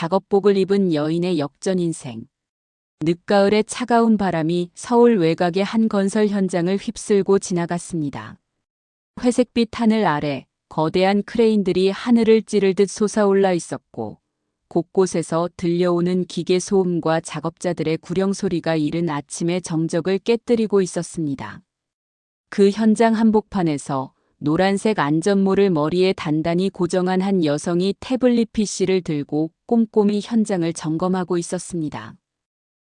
작업복을 입은 여인의 역전 인생. 늦가을의 차가운 바람이 서울 외곽의 한 건설 현장을 휩쓸고 지나갔습니다. 회색빛 하늘 아래 거대한 크레인들이 하늘을 찌르듯 솟아올라 있었고, 곳곳에서 들려오는 기계 소음과 작업자들의 구령 소리가 이른 아침의 정적을 깨뜨리고 있었습니다. 그 현장 한복판에서 노란색 안전모를 머리에 단단히 고정한 한 여성이 태블릿 PC를 들고 꼼꼼히 현장을 점검하고 있었습니다.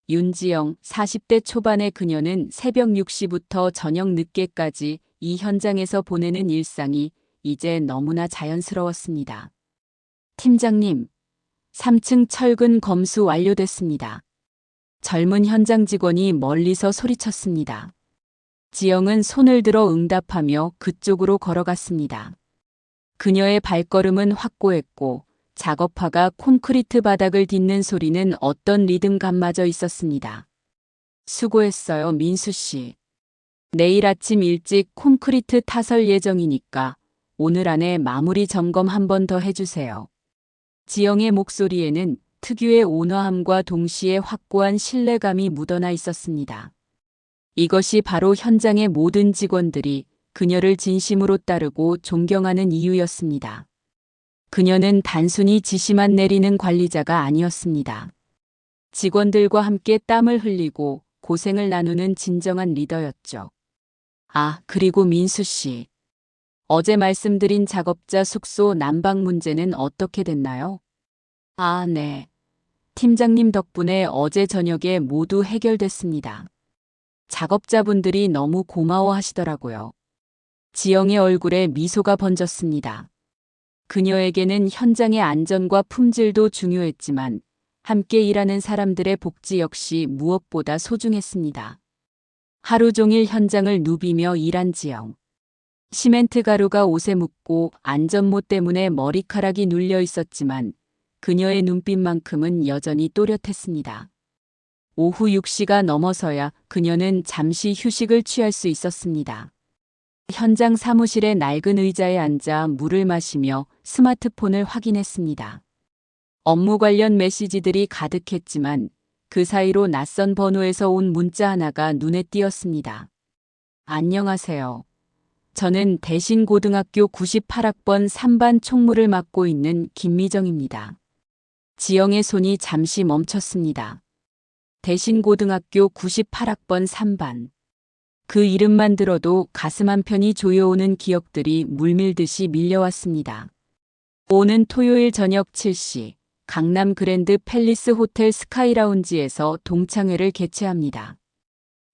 윤지영, 40대 초반의 그녀는 새벽 6시부터 저녁 늦게까지 이 현장에서 보내는 일상이 이제 너무나 자연스러웠습니다. 팀장님, 3층 철근 검수 완료됐습니다. 젊은 현장 직원이 멀리서 소리쳤습니다. 지영은 손을 들어 응답하며 그쪽으로 걸어갔습니다. 그녀의 발걸음은 확고했고 작업화가 콘크리트 바닥을 딛는 소리는 어떤 리듬감마저 있었습니다. 수고했어요, 민수 씨. 내일 아침 일찍 콘크리트 타설 예정이니까 오늘 안에 마무리 점검 한 번 더 해주세요. 지영의 목소리에는 특유의 온화함과 동시에 확고한 신뢰감이 묻어나 있었습니다. 이것이 바로 현장의 모든 직원들이 그녀를 진심으로 따르고 존경하는 이유였습니다. 그녀는 단순히 지시만 내리는 관리자가 아니었습니다. 직원들과 함께 땀을 흘리고 고생을 나누는 진정한 리더였죠. 아, 그리고 민수 씨. 어제 말씀드린 작업자 숙소 난방 문제는 어떻게 됐나요? 아, 네. 팀장님 덕분에 어제 저녁에 모두 해결됐습니다. 작업자분들이 너무 고마워하시더라고요. 지영의 얼굴에 미소가 번졌습니다. 그녀에게는 현장의 안전과 품질도 중요했지만 함께 일하는 사람들의 복지 역시 무엇보다 소중했습니다. 하루 종일 현장을 누비며 일한 지영. 시멘트 가루가 옷에 묻고 안전모 때문에 머리카락이 눌려 있었지만 그녀의 눈빛만큼은 여전히 또렷했습니다. 오후 6시가 넘어서야 그녀는 잠시 휴식을 취할 수 있었습니다. 현장 사무실의 낡은 의자에 앉아 물을 마시며 스마트폰을 확인했습니다. 업무 관련 메시지들이 가득했지만 그 사이로 낯선 번호에서 온 문자 하나가 눈에 띄었습니다. 안녕하세요. 저는 대신고등학교 98학번 3반 총무를 맡고 있는 김미정입니다. 지영의 손이 잠시 멈췄습니다. 대신고등학교 98학번 3반. 그 이름만 들어도 가슴 한편이 조여오는 기억들이 물밀듯이 밀려왔습니다. 오는 토요일 저녁 7시 강남 그랜드 팰리스 호텔 스카이라운지에서 동창회를 개최합니다.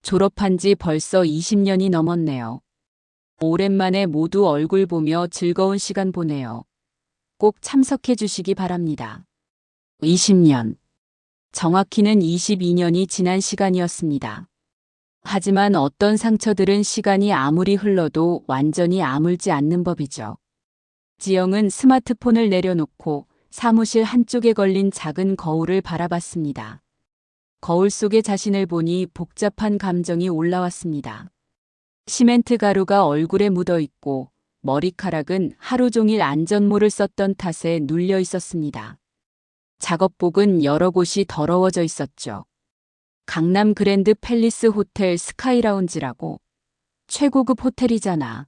졸업한 지 벌써 20년이 넘었네요. 오랜만에 모두 얼굴 보며 즐거운 시간 보내요. 꼭 참석해 주시기 바랍니다. 20년. 정확히는 22년이 지난 시간이었습니다. 하지만 어떤 상처들은 시간이 아무리 흘러도 완전히 아물지 않는 법이죠. 지영은 스마트폰을 내려놓고 사무실 한쪽에 걸린 작은 거울을 바라봤습니다. 거울 속의 자신을 보니 복잡한 감정이 올라왔습니다. 시멘트 가루가 얼굴에 묻어 있고 머리카락은 하루 종일 안전모를 썼던 탓에 눌려 있었습니다. 작업복은 여러 곳이 더러워져 있었죠. 강남 그랜드 팰리스 호텔 스카이라운지라고. 최고급 호텔이잖아.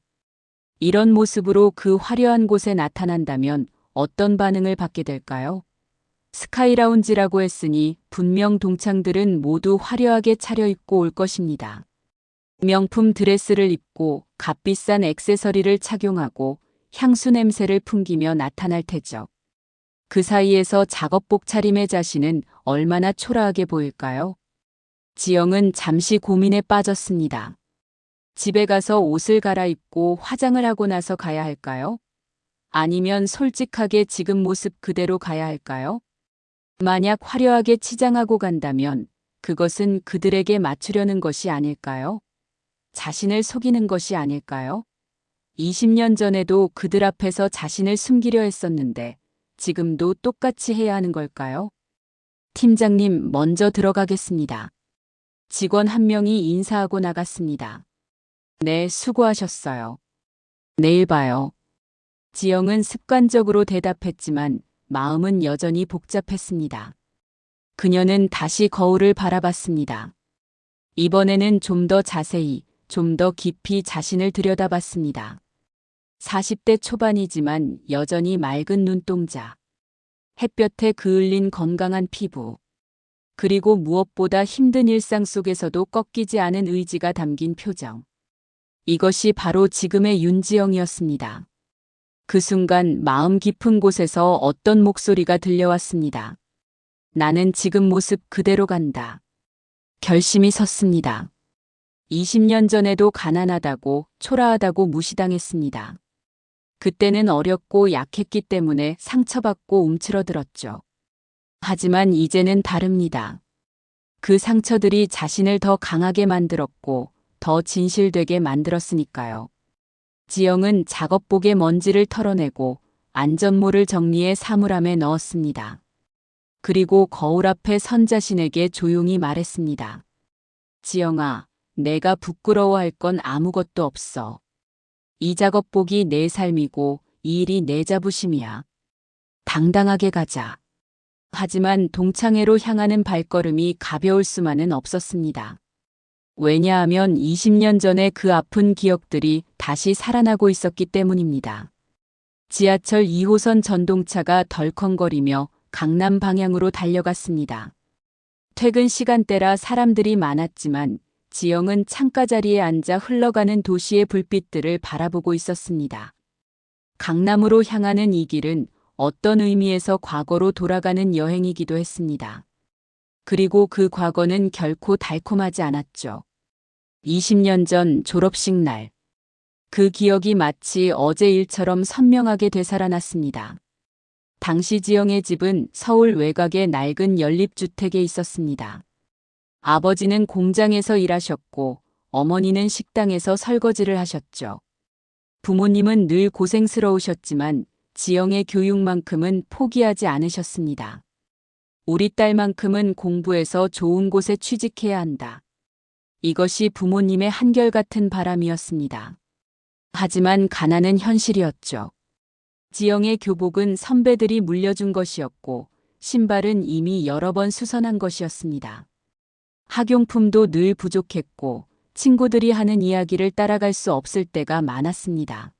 이런 모습으로 그 화려한 곳에 나타난다면 어떤 반응을 받게 될까요? 스카이라운지라고 했으니 분명 동창들은 모두 화려하게 차려입고 올 것입니다. 명품 드레스를 입고 값비싼 액세서리를 착용하고 향수 냄새를 풍기며 나타날 테죠. 그 사이에서 작업복 차림의 자신은 얼마나 초라하게 보일까요? 지영은 잠시 고민에 빠졌습니다. 집에 가서 옷을 갈아입고 화장을 하고 나서 가야 할까요? 아니면 솔직하게 지금 모습 그대로 가야 할까요? 만약 화려하게 치장하고 간다면 그것은 그들에게 맞추려는 것이 아닐까요? 자신을 속이는 것이 아닐까요? 20년 전에도 그들 앞에서 자신을 숨기려 했었는데 지금도 똑같이 해야 하는 걸까요? 팀장님, 먼저 들어가겠습니다. 직원 한 명이 인사하고 나갔습니다. 네, 수고하셨어요. 내일 봐요. 지영은 습관적으로 대답했지만 마음은 여전히 복잡했습니다. 그녀는 다시 거울을 바라봤습니다. 이번에는 좀 더 자세히, 좀 더 깊이 자신을 들여다봤습니다. 40대 초반이지만 여전히 맑은 눈동자, 햇볕에 그을린 건강한 피부, 그리고 무엇보다 힘든 일상 속에서도 꺾이지 않은 의지가 담긴 표정. 이것이 바로 지금의 윤지영이었습니다. 그 순간 마음 깊은 곳에서 어떤 목소리가 들려왔습니다. 나는 지금 모습 그대로 간다. 결심이 섰습니다. 20년 전에도 가난하다고, 초라하다고 무시당했습니다. 그때는 어렸고 약했기 때문에 상처받고 움츠러들었죠. 하지만 이제는 다릅니다. 그 상처들이 자신을 더 강하게 만들었고 더 진실되게 만들었으니까요. 지영은 작업복의 먼지를 털어내고 안전모를 정리해 사물함에 넣었습니다. 그리고 거울 앞에 선 자신에게 조용히 말했습니다. 지영아, 내가 부끄러워할 건 아무것도 없어. 이 작업복이 내 삶이고 이 일이 내 자부심이야. 당당하게 가자. 하지만 동창회로 향하는 발걸음이 가벼울 수만은 없었습니다. 왜냐하면 20년 전에 그 아픈 기억들이 다시 살아나고 있었기 때문입니다. 지하철 2호선 전동차가 덜컹거리며 강남 방향으로 달려갔습니다. 퇴근 시간대라 사람들이 많았지만 지영은 창가 자리에 앉아 흘러가는 도시의 불빛들을 바라보고 있었습니다. 강남으로 향하는 이 길은 어떤 의미에서 과거로 돌아가는 여행이기도 했습니다. 그리고 그 과거는 결코 달콤하지 않았죠. 20년 전 졸업식 날. 그 기억이 마치 어제 일처럼 선명하게 되살아났습니다. 당시 지영의 집은 서울 외곽의 낡은 연립주택에 있었습니다. 아버지는 공장에서 일하셨고 어머니는 식당에서 설거지를 하셨죠. 부모님은 늘 고생스러우셨지만 지영의 교육만큼은 포기하지 않으셨습니다. 우리 딸만큼은 공부해서 좋은 곳에 취직해야 한다. 이것이 부모님의 한결같은 바람이었습니다. 하지만 가난은 현실이었죠. 지영의 교복은 선배들이 물려준 것이었고 신발은 이미 여러 번 수선한 것이었습니다. 학용품도 늘 부족했고 친구들이 하는 이야기를 따라갈 수 없을 때가 많았습니다.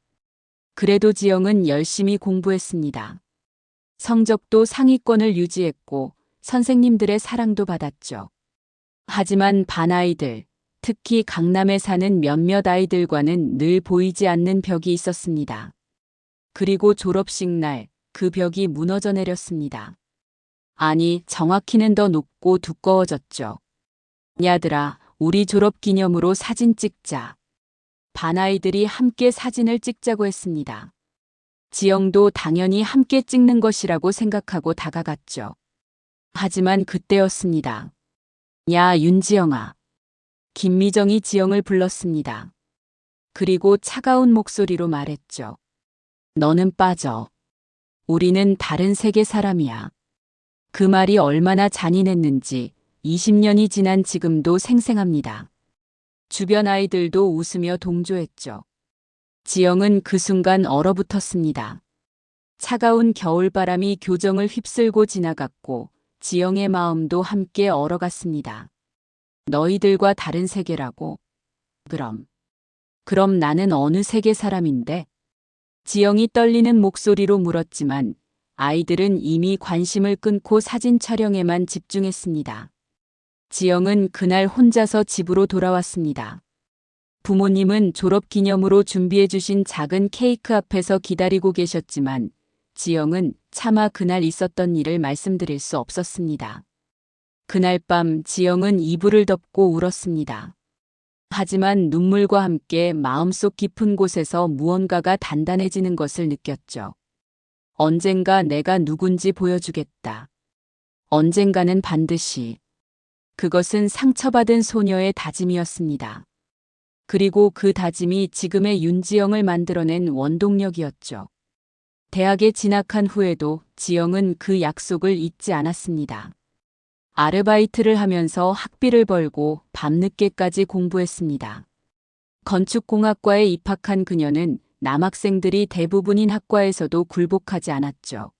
그래도 지영은 열심히 공부했습니다. 성적도 상위권을 유지했고 선생님들의 사랑도 받았죠. 하지만 반 아이들, 특히 강남에 사는 몇몇 아이들과는 늘 보이지 않는 벽이 있었습니다. 그리고 졸업식 날 그 벽이 무너져 내렸습니다. 아니, 정확히는 더 높고 두꺼워졌죠. 야들아, 우리 졸업 기념으로 사진 찍자. 반 아이들이 함께 사진을 찍자고 했습니다. 지영도 당연히 함께 찍는 것이라고 생각하고 다가갔죠. 하지만 그때였습니다. 야, 윤지영아. 김미정이 지영을 불렀습니다. 그리고 차가운 목소리로 말했죠. 너는 빠져. 우리는 다른 세계 사람이야. 그 말이 얼마나 잔인했는지 20년이 지난 지금도 생생합니다. 주변 아이들도 웃으며 동조했죠. 지영은 그 순간 얼어붙었습니다. 차가운 겨울바람이 교정을 휩쓸고 지나갔고 지영의 마음도 함께 얼어갔습니다. 너희들과 다른 세계라고? 그럼 나는 어느 세계 사람인데? 지영이 떨리는 목소리로 물었지만 아이들은 이미 관심을 끊고 사진 촬영에만 집중했습니다. 지영은 그날 혼자서 집으로 돌아왔습니다. 부모님은 졸업 기념으로 준비해 주신 작은 케이크 앞에서 기다리고 계셨지만 지영은 차마 그날 있었던 일을 말씀드릴 수 없었습니다. 그날 밤 지영은 이불을 덮고 울었습니다. 하지만 눈물과 함께 마음속 깊은 곳에서 무언가가 단단해지는 것을 느꼈죠. 언젠가 내가 누군지 보여주겠다. 언젠가는 반드시. 그것은 상처받은 소녀의 다짐이었습니다. 그리고 그 다짐이 지금의 윤지영을 만들어낸 원동력이었죠. 대학에 진학한 후에도 지영은 그 약속을 잊지 않았습니다. 아르바이트를 하면서 학비를 벌고 밤늦게까지 공부했습니다. 건축공학과에 입학한 그녀는 남학생들이 대부분인 학과에서도 굴복하지 않았죠.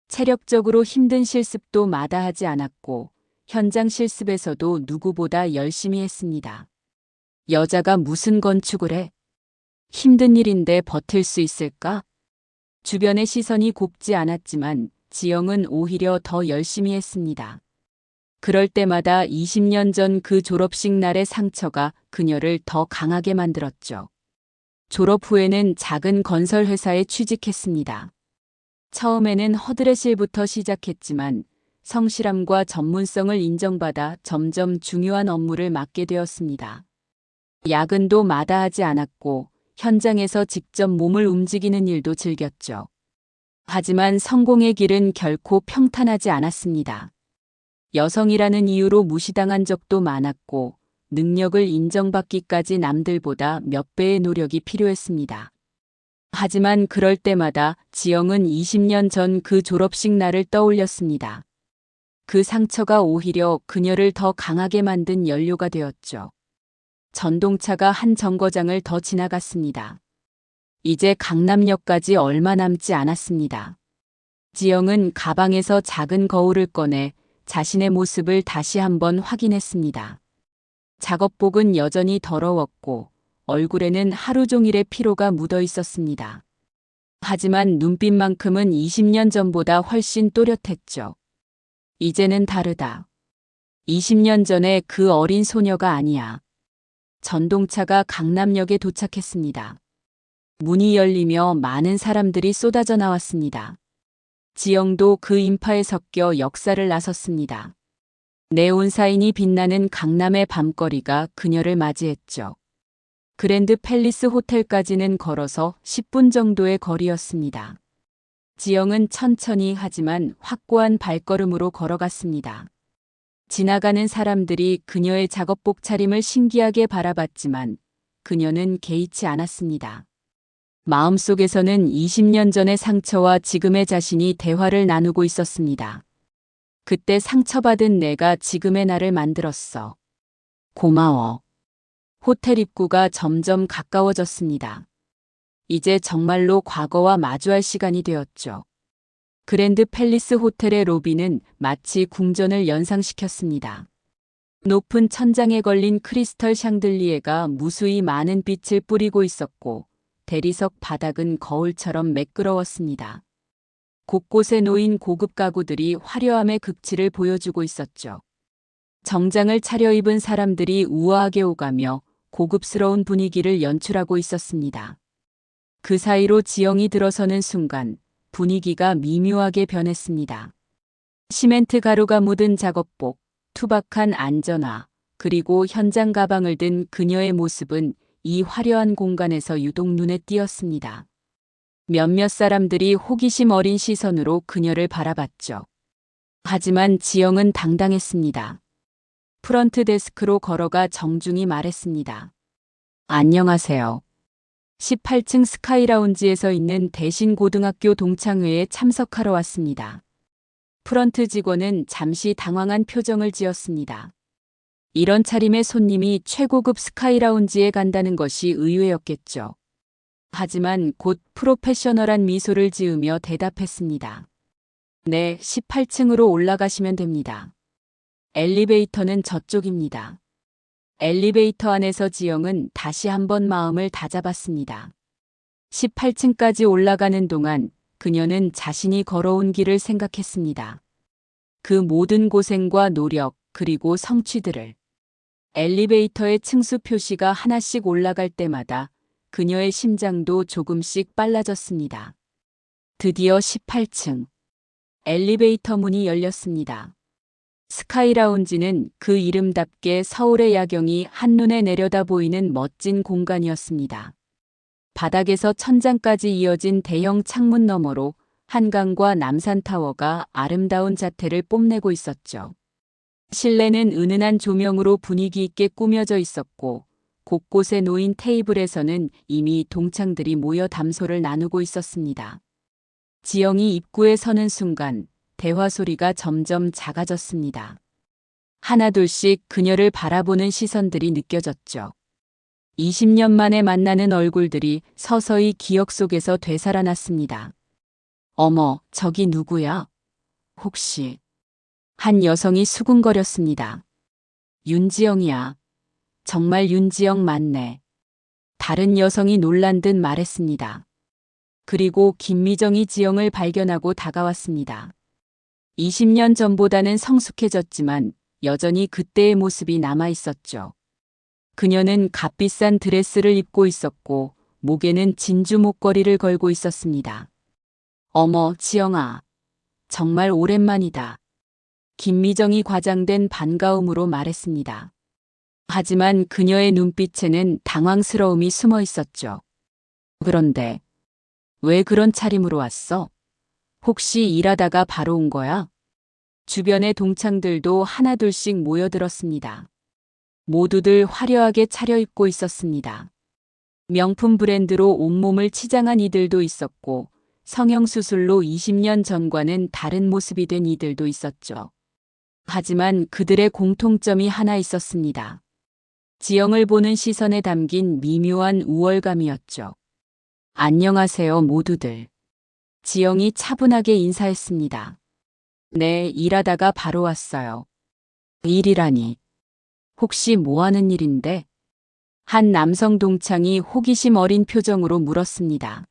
체력적으로 힘든 실습도 마다하지 않았고 현장 실습에서도 누구보다 열심히 했습니다. 여자가 무슨 건축을 해? 힘든 일인데 버틸 수 있을까? 주변의 시선이 곱지 않았지만 지영은 오히려 더 열심히 했습니다. 그럴 때마다 20년 전 그 졸업식 날의 상처가 그녀를 더 강하게 만들었죠. 졸업 후에는 작은 건설 회사에 취직했습니다. 처음에는 허드렛일부터 시작했지만 성실함과 전문성을 인정받아 점점 중요한 업무를 맡게 되었습니다. 야근도 마다하지 않았고 현장에서 직접 몸을 움직이는 일도 즐겼죠. 하지만 성공의 길은 결코 평탄하지 않았습니다. 여성이라는 이유로 무시당한 적도 많았고 능력을 인정받기까지 남들보다 몇 배의 노력이 필요했습니다. 하지만 그럴 때마다 지영은 20년 전 그 졸업식 날을 떠올렸습니다. 그 상처가 오히려 그녀를 더 강하게 만든 연료가 되었죠. 전동차가 한 정거장을 더 지나갔습니다. 이제 강남역까지 얼마 남지 않았습니다. 지영은 가방에서 작은 거울을 꺼내 자신의 모습을 다시 한번 확인했습니다. 작업복은 여전히 더러웠고 얼굴에는 하루 종일의 피로가 묻어 있었습니다. 하지만 눈빛만큼은 20년 전보다 훨씬 또렷했죠. 이제는 다르다. 20년 전에 그 어린 소녀가 아니야. 전동차가 강남역에 도착했습니다. 문이 열리며 많은 사람들이 쏟아져 나왔습니다. 지영도 그 인파에 섞여 역사를 나섰습니다. 네온사인이 빛나는 강남의 밤거리가 그녀를 맞이했죠. 그랜드 팰리스 호텔까지는 걸어서 10분 정도의 거리였습니다. 지영은 천천히 하지만 확고한 발걸음으로 걸어갔습니다. 지나가는 사람들이 그녀의 작업복 차림을 신기하게 바라봤지만 그녀는 개의치 않았습니다. 마음속에서는 20년 전의 상처와 지금의 자신이 대화를 나누고 있었습니다. 그때 상처받은 내가 지금의 나를 만들었어. 고마워. 호텔 입구가 점점 가까워졌습니다. 이제 정말로 과거와 마주할 시간이 되었죠. 그랜드 팰리스 호텔의 로비는 마치 궁전을 연상시켰습니다. 높은 천장에 걸린 크리스털 샹들리에가 무수히 많은 빛을 뿌리고 있었고 대리석 바닥은 거울처럼 매끄러웠습니다. 곳곳에 놓인 고급 가구들이 화려함의 극치를 보여주고 있었죠. 정장을 차려입은 사람들이 우아하게 오가며 고급스러운 분위기를 연출하고 있었습니다. 그 사이로 지영이 들어서는 순간 분위기가 미묘하게 변했습니다. 시멘트 가루가 묻은 작업복, 투박한 안전화, 그리고 현장 가방을 든 그녀의 모습은 이 화려한 공간에서 유독 눈에 띄었습니다. 몇몇 사람들이 호기심 어린 시선으로 그녀를 바라봤죠. 하지만 지영은 당당했습니다. 프런트 데스크로 걸어가 정중히 말했습니다. 안녕하세요. 18층 스카이라운지에서 있는 대신고등학교 동창회에 참석하러 왔습니다. 프런트 직원은 잠시 당황한 표정을 지었습니다. 이런 차림의 손님이 최고급 스카이라운지에 간다는 것이 의외였겠죠. 하지만 곧 프로페셔널한 미소를 지으며 대답했습니다. 네, 18층으로 올라가시면 됩니다. 엘리베이터는 저쪽입니다. 엘리베이터 안에서 지영은 다시 한번 마음을 다잡았습니다. 18층까지 올라가는 동안 그녀는 자신이 걸어온 길을 생각했습니다. 그 모든 고생과 노력, 그리고 성취들을. 엘리베이터의 층수 표시가 하나씩 올라갈 때마다 그녀의 심장도 조금씩 빨라졌습니다. 드디어 18층. 엘리베이터 문이 열렸습니다. 스카이라운지는 그 이름답게 서울의 야경이 한눈에 내려다 보이는 멋진 공간이었습니다. 바닥에서 천장까지 이어진 대형 창문 너머로 한강과 남산타워가 아름다운 자태를 뽐내고 있었죠. 실내는 은은한 조명으로 분위기 있게 꾸며져 있었고 곳곳에 놓인 테이블에서는 이미 동창들이 모여 담소를 나누고 있었습니다. 지영이 입구에 서는 순간 대화 소리가 점점 작아졌습니다. 하나둘씩 그녀를 바라보는 시선들이 느껴졌죠. 20년 만에 만나는 얼굴들이 서서히 기억 속에서 되살아났습니다. 어머, 저기 누구야? 혹시 한 여성이 수군거렸습니다. 윤지영이야. 정말 윤지영 맞네. 다른 여성이 놀란 듯 말했습니다. 그리고 김미정이 지영을 발견하고 다가왔습니다. 20년 전보다는 성숙해졌지만 여전히 그때의 모습이 남아 있었죠. 그녀는 값비싼 드레스를 입고 있었고 목에는 진주 목걸이를 걸고 있었습니다. 어머, 지영아. 정말 오랜만이다. 김미정이 과장된 반가움으로 말했습니다. 하지만 그녀의 눈빛에는 당황스러움이 숨어 있었죠. 그런데 왜 그런 차림으로 왔어? 혹시 일하다가 바로 온 거야? 주변의 동창들도 하나둘씩 모여들었습니다. 모두들 화려하게 차려입고 있었습니다. 명품 브랜드로 온몸을 치장한 이들도 있었고 성형수술로 20년 전과는 다른 모습이 된 이들도 있었죠. 하지만 그들의 공통점이 하나 있었습니다. 지영을 보는 시선에 담긴 미묘한 우월감이었죠. 안녕하세요, 모두들. 지영이 차분하게 인사했습니다. 네, 일하다가 바로 왔어요. 일이라니. 혹시 뭐 하는 일인데? 한 남성 동창이 호기심 어린 표정으로 물었습니다.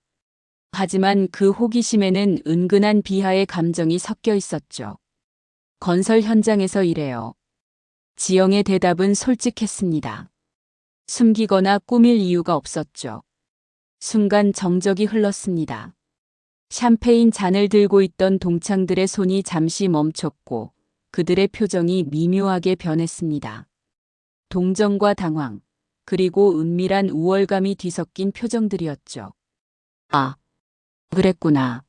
하지만 그 호기심에는 은근한 비하의 감정이 섞여 있었죠. 건설 현장에서 일해요. 지영의 대답은 솔직했습니다. 숨기거나 꾸밀 이유가 없었죠. 순간 정적이 흘렀습니다. 샴페인 잔을 들고 있던 동창들의 손이 잠시 멈췄고 그들의 표정이 미묘하게 변했습니다. 동정과 당황, 그리고 은밀한 우월감이 뒤섞인 표정들이었죠. 아, 그랬구나.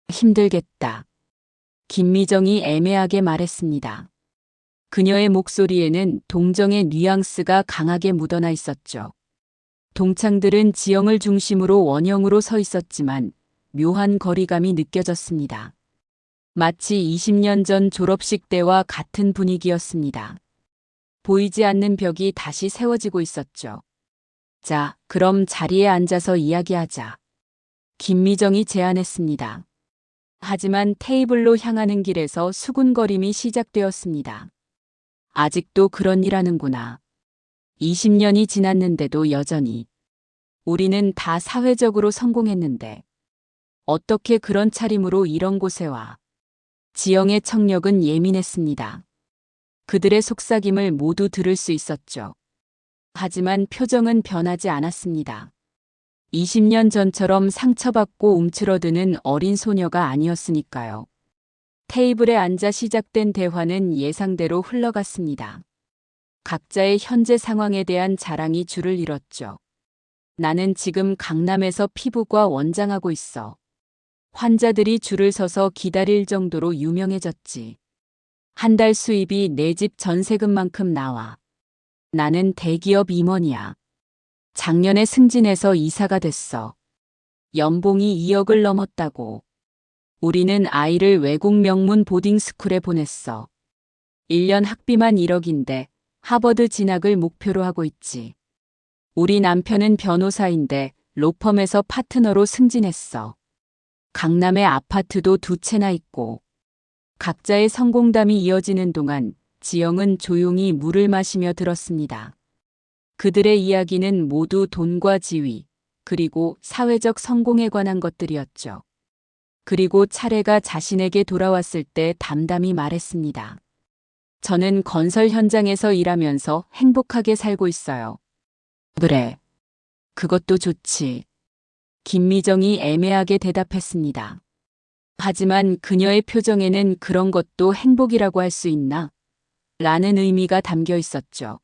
힘들겠다. 김미정이 애매하게 말했습니다. 그녀의 목소리에는 동정의 뉘앙스가 강하게 묻어나 있었죠. 동창들은 지영을 중심으로 원형으로 서 있었지만 묘한 거리감이 느껴졌습니다. 마치 20년 전 졸업식 때와 같은 분위기였습니다. 보이지 않는 벽이 다시 세워지고 있었죠. 자, 그럼 자리에 앉아서 이야기하자. 김미정이 제안했습니다. 하지만 테이블로 향하는 길에서 수군거림이 시작되었습니다. 아직도 그런 일 하는구나. 20년이 지났는데도 여전히. 우리는 다 사회적으로 성공했는데. 어떻게 그런 차림으로 이런 곳에 와. 지영의 청력은 예민했습니다. 그들의 속삭임을 모두 들을 수 있었죠. 하지만 표정은 변하지 않았습니다. 20년 전처럼 상처받고 움츠러드는 어린 소녀가 아니었으니까요. 테이블에 앉아 시작된 대화는 예상대로 흘러갔습니다. 각자의 현재 상황에 대한 자랑이 줄을 이뤘죠. 나는 지금 강남에서 피부과 원장하고 있어. 환자들이 줄을 서서 기다릴 정도로 유명해졌지. 한 달 수입이 내 집 전세금만큼 나와. 나는 대기업 임원이야. 작년에 승진해서 이사가 됐어. 연봉이 2억을 넘었다고. 우리는 아이를 외국 명문 보딩스쿨에 보냈어. 1년 학비만 1억인데 하버드 진학을 목표로 하고 있지. 우리 남편은 변호사인데 로펌에서 파트너로 승진했어. 강남에 아파트도 2채나 있고. 각자의 성공담이 이어지는 동안 지영은 조용히 물을 마시며 들었습니다. 그들의 이야기는 모두 돈과 지위, 그리고 사회적 성공에 관한 것들이었죠. 그리고 차례가 자신에게 돌아왔을 때 담담히 말했습니다. 저는 건설 현장에서 일하면서 행복하게 살고 있어요. 그래. 그것도 좋지. 김미정이 애매하게 대답했습니다. 하지만 그녀의 표정에는 그런 것도 행복이라고 할 수 있나? 라는 의미가 담겨 있었죠.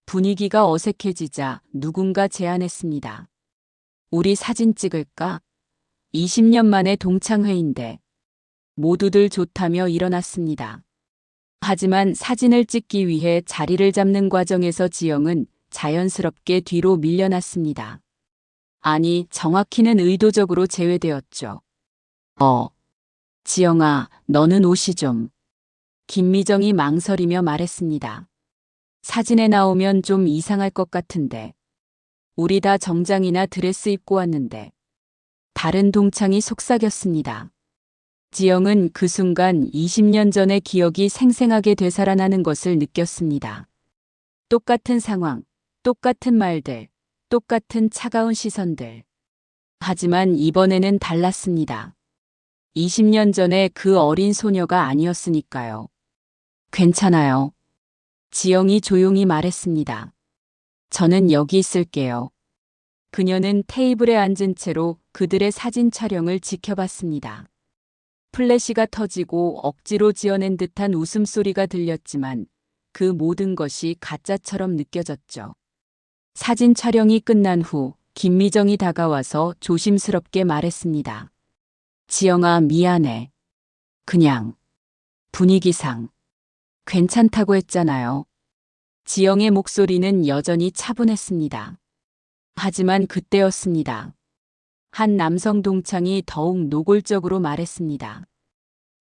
분위기가 어색해지자 누군가 제안했습니다. 우리 사진 찍을까? 20년 만에 동창회인데. 모두들 좋다며 일어났습니다. 하지만 사진을 찍기 위해 자리를 잡는 과정에서 지영은 자연스럽게 뒤로 밀려났습니다. 아니, 정확히는 의도적으로 제외되었죠. 지영아, 너는 옷이 좀. 김미정이 망설이며 말했습니다. 사진에 나오면 좀 이상할 것 같은데. 우리 다 정장이나 드레스 입고 왔는데. 다른 동창이 속삭였습니다. 지영은 그 순간 20년 전의 기억이 생생하게 되살아나는 것을 느꼈습니다. 똑같은 상황, 똑같은 말들, 똑같은 차가운 시선들. 하지만 이번에는 달랐습니다. 20년 전에 그 어린 소녀가 아니었으니까요. 괜찮아요. 지영이 조용히 말했습니다. 저는 여기 있을게요. 그녀는 테이블에 앉은 채로 그들의 사진 촬영을 지켜봤습니다. 플래시가 터지고 억지로 지어낸 듯한 웃음소리가 들렸지만 그 모든 것이 가짜처럼 느껴졌죠. 사진 촬영이 끝난 후 김미정이 다가와서 조심스럽게 말했습니다. 지영아, 미안해. 그냥 분위기상 괜찮다고 했잖아요. 지영의 목소리는 여전히 차분했습니다. 하지만 그때였습니다. 한 남성 동창이 더욱 노골적으로 말했습니다.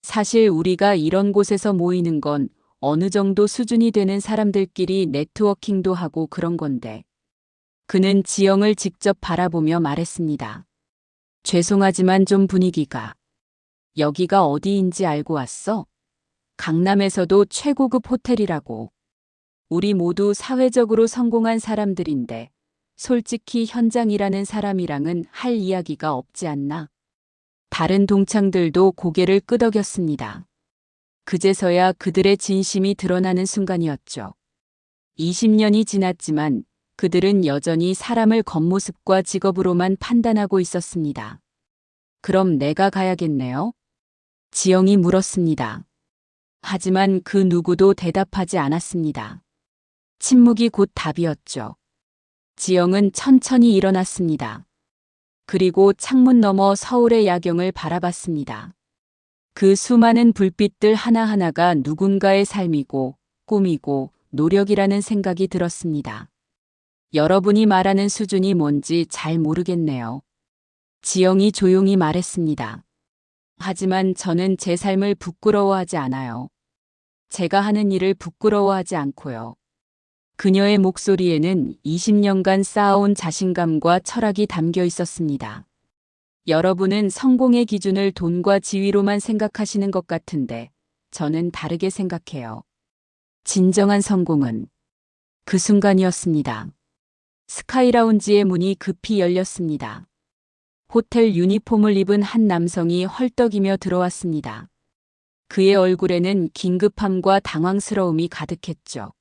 사실 우리가 이런 곳에서 모이는 건 어느 정도 수준이 되는 사람들끼리 네트워킹도 하고 그런 건데. 그는 지영을 직접 바라보며 말했습니다. 죄송하지만 좀 분위기가. 여기가 어디인지 알고 왔어? 강남에서도 최고급 호텔이라고. 우리 모두 사회적으로 성공한 사람들인데 솔직히 현장이라는 사람이랑은 할 이야기가 없지 않나? 다른 동창들도 고개를 끄덕였습니다. 그제서야 그들의 진심이 드러나는 순간이었죠. 20년이 지났지만 그들은 여전히 사람을 겉모습과 직업으로만 판단하고 있었습니다. 그럼 내가 가야겠네요? 지영이 물었습니다. 하지만 그 누구도 대답하지 않았습니다. 침묵이 곧 답이었죠. 지영은 천천히 일어났습니다. 그리고 창문 너머 서울의 야경을 바라봤습니다. 그 수많은 불빛들 하나하나가 누군가의 삶이고 꿈이고 노력이라는 생각이 들었습니다. 여러분이 말하는 수준이 뭔지 잘 모르겠네요. 지영이 조용히 말했습니다. 하지만 저는 제 삶을 부끄러워하지 않아요. 제가 하는 일을 부끄러워하지 않고요. 그녀의 목소리에는 20년간 쌓아온 자신감과 철학이 담겨 있었습니다. 여러분은 성공의 기준을 돈과 지위로만 생각하시는 것 같은데 저는 다르게 생각해요. 진정한 성공은 그 순간이었습니다. 스카이라운지의 문이 급히 열렸습니다. 호텔 유니폼을 입은 한 남성이 헐떡이며 들어왔습니다. 그의 얼굴에는 긴급함과 당황스러움이 가득했죠.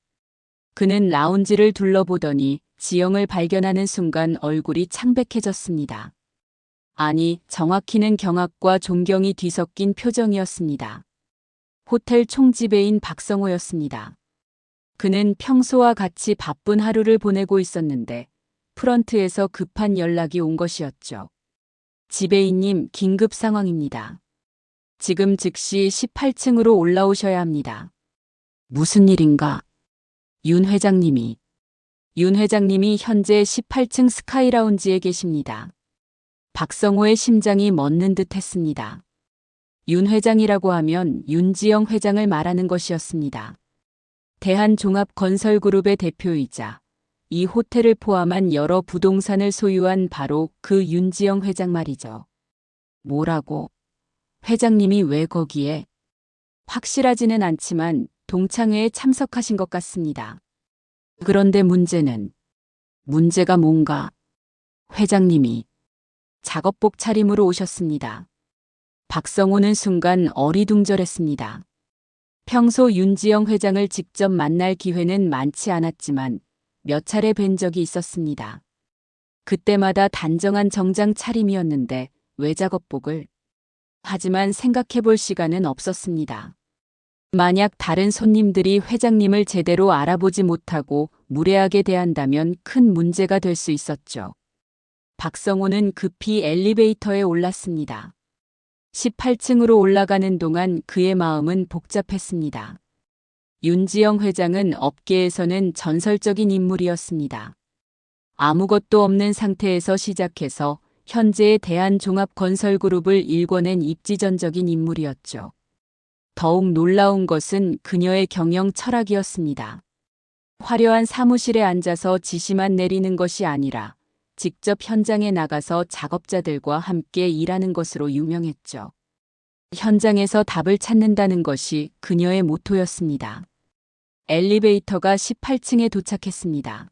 그는 라운지를 둘러보더니 지영을 발견하는 순간 얼굴이 창백해졌습니다. 아니, 정확히는 경악과 존경이 뒤섞인 표정이었습니다. 호텔 총지배인 박성호였습니다. 그는 평소와 같이 바쁜 하루를 보내고 있었는데 프런트에서 급한 연락이 온 것이었죠. 지배인님, 긴급 상황입니다. 지금 즉시 18층으로 올라오셔야 합니다. 무슨 일인가? 윤 회장님이 현재 18층 스카이라운지에 계십니다. 박성호의 심장이 멎는 듯 했습니다. 윤 회장이라고 하면 윤지영 회장을 말하는 것이었습니다. 대한종합건설그룹의 대표이자 이 호텔을 포함한 여러 부동산을 소유한 바로 그 윤지영 회장 말이죠. 뭐라고? 회장님이 왜 거기에? 확실하지는 않지만 동창회에 참석하신 것 같습니다. 그런데 문제가 뭔가? 회장님이 작업복 차림으로 오셨습니다. 박성호는 순간 어리둥절했습니다. 평소 윤지영 회장을 직접 만날 기회는 많지 않았지만 몇 차례 뵌 적이 있었습니다. 그때마다 단정한 정장 차림이었는데 왜 작업복을? 하지만 생각해볼 시간은 없었습니다. 만약 다른 손님들이 회장님을 제대로 알아보지 못하고 무례하게 대한다면 큰 문제가 될 수 있었죠. 박성호는 급히 엘리베이터에 올랐습니다. 18층으로 올라가는 동안 그의 마음은 복잡했습니다. 윤지영 회장은 업계에서는 전설적인 인물이었습니다. 아무것도 없는 상태에서 시작해서 현재의 대한종합건설그룹을 일궈낸 입지전적인 인물이었죠. 더욱 놀라운 것은 그녀의 경영 철학이었습니다. 화려한 사무실에 앉아서 지시만 내리는 것이 아니라 직접 현장에 나가서 작업자들과 함께 일하는 것으로 유명했죠. 현장에서 답을 찾는다는 것이 그녀의 모토였습니다. 엘리베이터가 18층에 도착했습니다.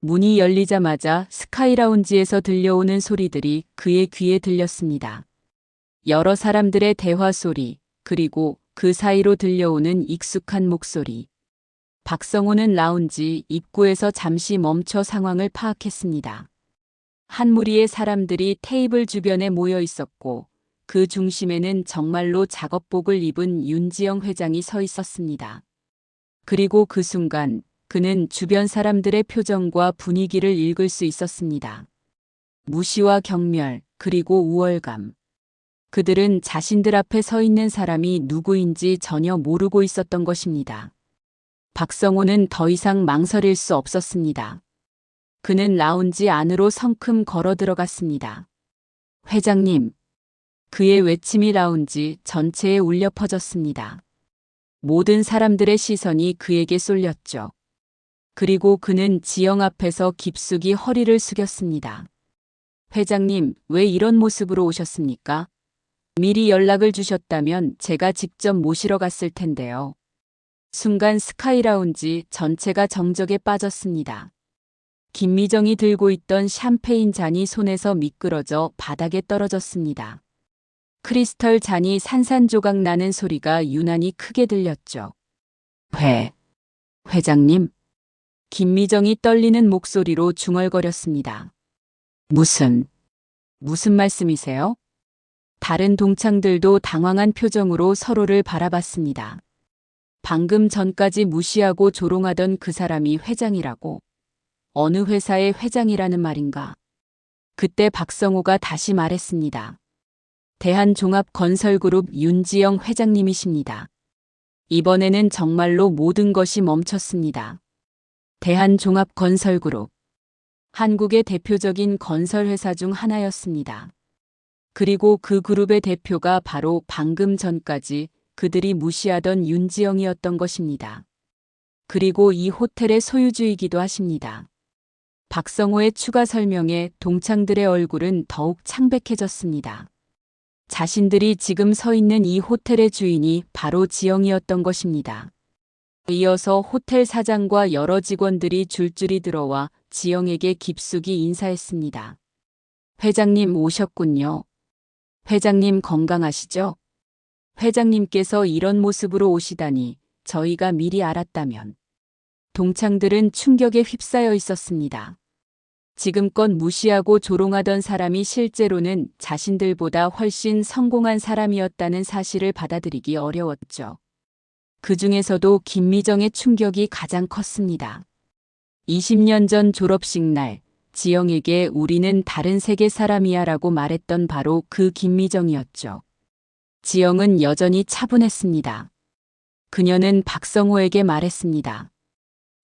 문이 열리자마자 스카이라운지에서 들려오는 소리들이 그의 귀에 들렸습니다. 여러 사람들의 대화 소리, 그리고 그 사이로 들려오는 익숙한 목소리. 박성호는 라운지 입구에서 잠시 멈춰 상황을 파악했습니다. 한 무리의 사람들이 테이블 주변에 모여 있었고 그 중심에는 정말로 작업복을 입은 윤지영 회장이 서 있었습니다. 그리고 그 순간 그는 주변 사람들의 표정과 분위기를 읽을 수 있었습니다. 무시와 경멸, 그리고 우월감. 그들은 자신들 앞에 서 있는 사람이 누구인지 전혀 모르고 있었던 것입니다. 박성호는 더 이상 망설일 수 없었습니다. 그는 라운지 안으로 성큼 걸어 들어갔습니다. 회장님. 그의 외침이 라운지 전체에 울려 퍼졌습니다. 모든 사람들의 시선이 그에게 쏠렸죠. 그리고 그는 지영 앞에서 깊숙이 허리를 숙였습니다. 회장님, 왜 이런 모습으로 오셨습니까? 미리 연락을 주셨다면 제가 직접 모시러 갔을 텐데요. 순간 스카이라운지 전체가 정적에 빠졌습니다. 김미정이 들고 있던 샴페인 잔이 손에서 미끄러져 바닥에 떨어졌습니다. 크리스털 잔이 산산조각 나는 소리가 유난히 크게 들렸죠. 회장님. 김미정이 떨리는 목소리로 중얼거렸습니다. 무슨 말씀이세요? 다른 동창들도 당황한 표정으로 서로를 바라봤습니다. 방금 전까지 무시하고 조롱하던 그 사람이 회장이라고? 어느 회사의 회장이라는 말인가? 그때 박성호가 다시 말했습니다. 대한종합건설그룹 윤지영 회장님이십니다. 이번에는 정말로 모든 것이 멈췄습니다. 대한종합건설그룹. 한국의 대표적인 건설회사 중 하나였습니다. 그리고 그 그룹의 대표가 바로 방금 전까지 그들이 무시하던 윤지영이었던 것입니다. 그리고 이 호텔의 소유주이기도 하십니다. 박성호의 추가 설명에 동창들의 얼굴은 더욱 창백해졌습니다. 자신들이 지금 서 있는 이 호텔의 주인이 바로 지영이었던 것입니다. 이어서 호텔 사장과 여러 직원들이 줄줄이 들어와 지영에게 깊숙이 인사했습니다. 회장님 오셨군요. 회장님 건강하시죠? 회장님께서 이런 모습으로 오시다니 저희가 미리 알았다면. 동창들은 충격에 휩싸여 있었습니다. 지금껏 무시하고 조롱하던 사람이 실제로는 자신들보다 훨씬 성공한 사람이었다는 사실을 받아들이기 어려웠죠. 그 중에서도 김미정의 충격이 가장 컸습니다. 20년 전 졸업식 날 지영에게 우리는 다른 세계 사람이야 라고 말했던 바로 그 김미정이었죠. 지영은 여전히 차분했습니다. 그녀는 박성호에게 말했습니다.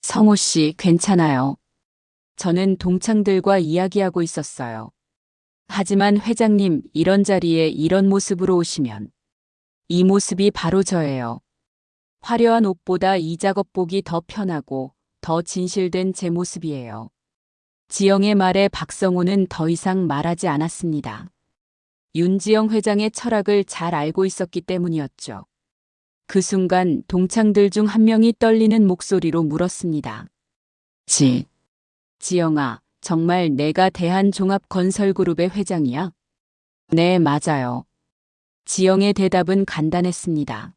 성호 씨 괜찮아요. 저는 동창들과 이야기하고 있었어요. 하지만 회장님 이런 자리에 이런 모습으로 오시면 이 모습이 바로 저예요. 화려한 옷보다 이 작업복이 더 편하고 더 진실된 제 모습이에요. 지영의 말에 박성호는 더 이상 말하지 않았습니다. 윤지영 회장의 철학을 잘 알고 있었기 때문이었죠. 그 순간 동창들 중 한 명이 떨리는 목소리로 물었습니다. 지영아, 정말 내가 대한종합건설그룹의 회장이야? 네, 맞아요. 지영의 대답은 간단했습니다.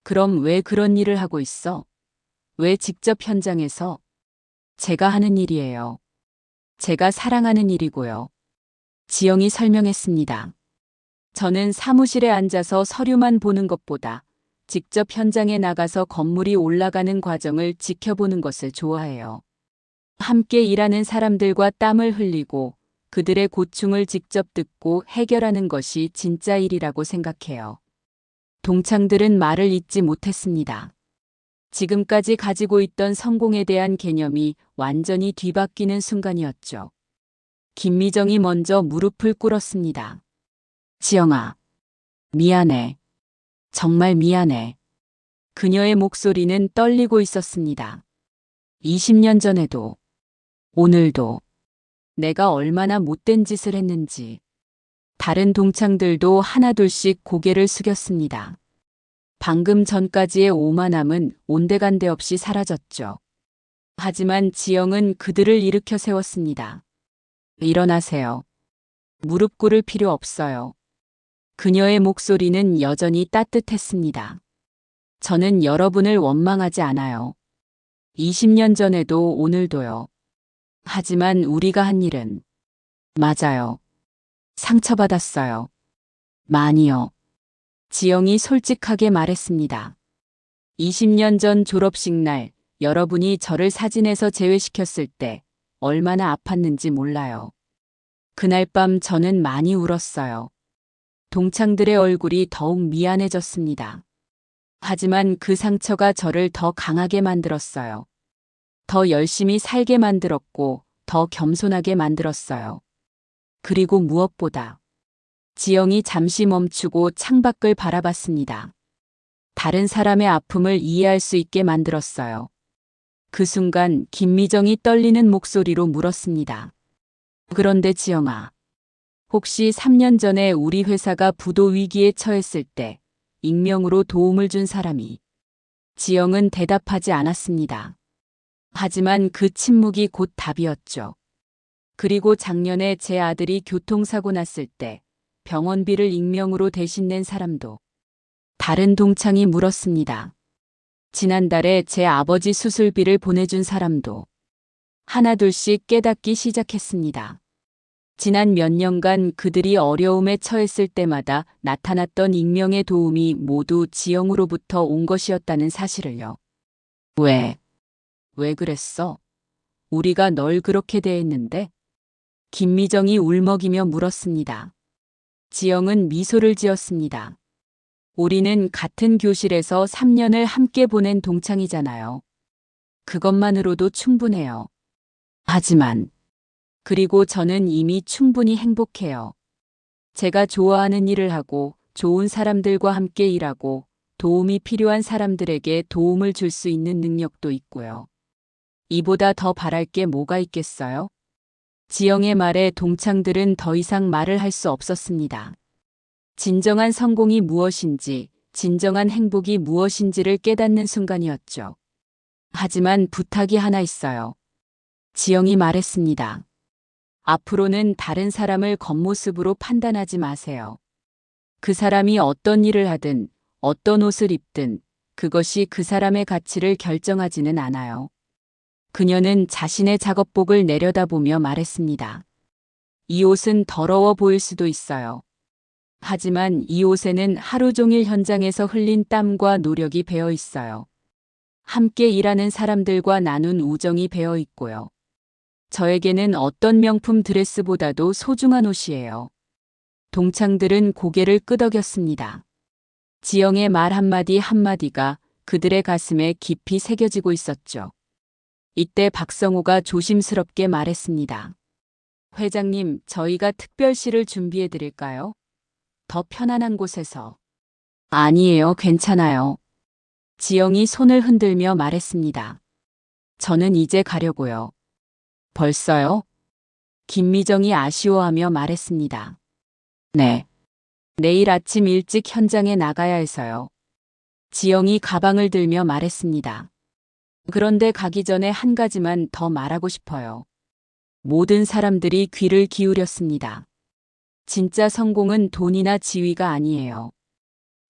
그럼 왜 그런 일을 하고 있어? 왜 직접 현장에서? 제가 하는 일이에요. 제가 사랑하는 일이고요. 지영이 설명했습니다. 저는 사무실에 앉아서 서류만 보는 것보다 직접 현장에 나가서 건물이 올라가는 과정을 지켜보는 것을 좋아해요. 함께 일하는 사람들과 땀을 흘리고 그들의 고충을 직접 듣고 해결하는 것이 진짜 일이라고 생각해요. 동창들은 말을 잇지 못했습니다. 지금까지 가지고 있던 성공에 대한 개념이 완전히 뒤바뀌는 순간이었죠. 김미정이 먼저 무릎을 꿇었습니다. 지영아, 미안해. 정말 미안해. 그녀의 목소리는 떨리고 있었습니다. 20년 전에도, 오늘도 내가 얼마나 못된 짓을 했는지 다른 동창들도 하나둘씩 고개를 숙였습니다. 방금 전까지의 오만함은 온데간데 없이 사라졌죠. 하지만 지영은 그들을 일으켜 세웠습니다. 일어나세요. 무릎 꿇을 필요 없어요. 그녀의 목소리는 여전히 따뜻했습니다. 저는 여러분을 원망하지 않아요. 20년 전에도 오늘도요. 하지만 우리가 한 일은 맞아요. 상처받았어요. 많이요. 지영이 솔직하게 말했습니다. 20년 전 졸업식 날 여러분이 저를 사진에서 제외시켰을 때 얼마나 아팠는지 몰라요. 그날 밤 저는 많이 울었어요. 동창들의 얼굴이 더욱 미안해졌습니다. 하지만 그 상처가 저를 더 강하게 만들었어요. 더 열심히 살게 만들었고 더 겸손하게 만들었어요. 그리고 무엇보다 지영이 잠시 멈추고 창밖을 바라봤습니다. 다른 사람의 아픔을 이해할 수 있게 만들었어요. 그 순간 김미정이 떨리는 목소리로 물었습니다. 그런데 지영아, 혹시 3년 전에 우리 회사가 부도 위기에 처했을 때 익명으로 도움을 준 사람이? 지영은 대답하지 않았습니다. 하지만 그 침묵이 곧 답이었죠. 그리고 작년에 제 아들이 교통사고 났을 때 병원비를 익명으로 대신 낸 사람도? 다른 동창이 물었습니다. 지난달에 제 아버지 수술비를 보내준 사람도? 하나둘씩 깨닫기 시작했습니다. 지난 몇 년간 그들이 어려움에 처했을 때마다 나타났던 익명의 도움이 모두 지영으로부터 온 것이었다는 사실을요. 왜 그랬어? 우리가 널 그렇게 대했는데? 김미정이 울먹이며 물었습니다. 지영은 미소를 지었습니다. 우리는 같은 교실에서 3년을 함께 보낸 동창이잖아요. 그것만으로도 충분해요. 하지만, 그리고 저는 이미 충분히 행복해요. 제가 좋아하는 일을 하고 좋은 사람들과 함께 일하고 도움이 필요한 사람들에게 도움을 줄 수 있는 능력도 있고요. 이보다 더 바랄 게 뭐가 있겠어요? 지영의 말에 동창들은 더 이상 말을 할 수 없었습니다. 진정한 성공이 무엇인지, 진정한 행복이 무엇인지를 깨닫는 순간이었죠. 하지만 부탁이 하나 있어요. 지영이 말했습니다. 앞으로는 다른 사람을 겉모습으로 판단하지 마세요. 그 사람이 어떤 일을 하든, 어떤 옷을 입든, 그것이 그 사람의 가치를 결정하지는 않아요. 그녀는 자신의 작업복을 내려다보며 말했습니다. 이 옷은 더러워 보일 수도 있어요. 하지만 이 옷에는 하루 종일 현장에서 흘린 땀과 노력이 배어 있어요. 함께 일하는 사람들과 나눈 우정이 배어 있고요. 저에게는 어떤 명품 드레스보다도 소중한 옷이에요. 동창들은 고개를 끄덕였습니다. 지영의 말 한마디 한마디가 그들의 가슴에 깊이 새겨지고 있었죠. 이때 박성호가 조심스럽게 말했습니다. 회장님, 저희가 특별실을 준비해 드릴까요? 더 편안한 곳에서. 아니에요, 괜찮아요. 지영이 손을 흔들며 말했습니다. 저는 이제 가려고요. 벌써요? 김미정이 아쉬워하며 말했습니다. 네. 내일 아침 일찍 현장에 나가야 해서요. 지영이 가방을 들며 말했습니다. 그런데 가기 전에 한 가지만 더 말하고 싶어요. 모든 사람들이 귀를 기울였습니다. 진짜 성공은 돈이나 지위가 아니에요.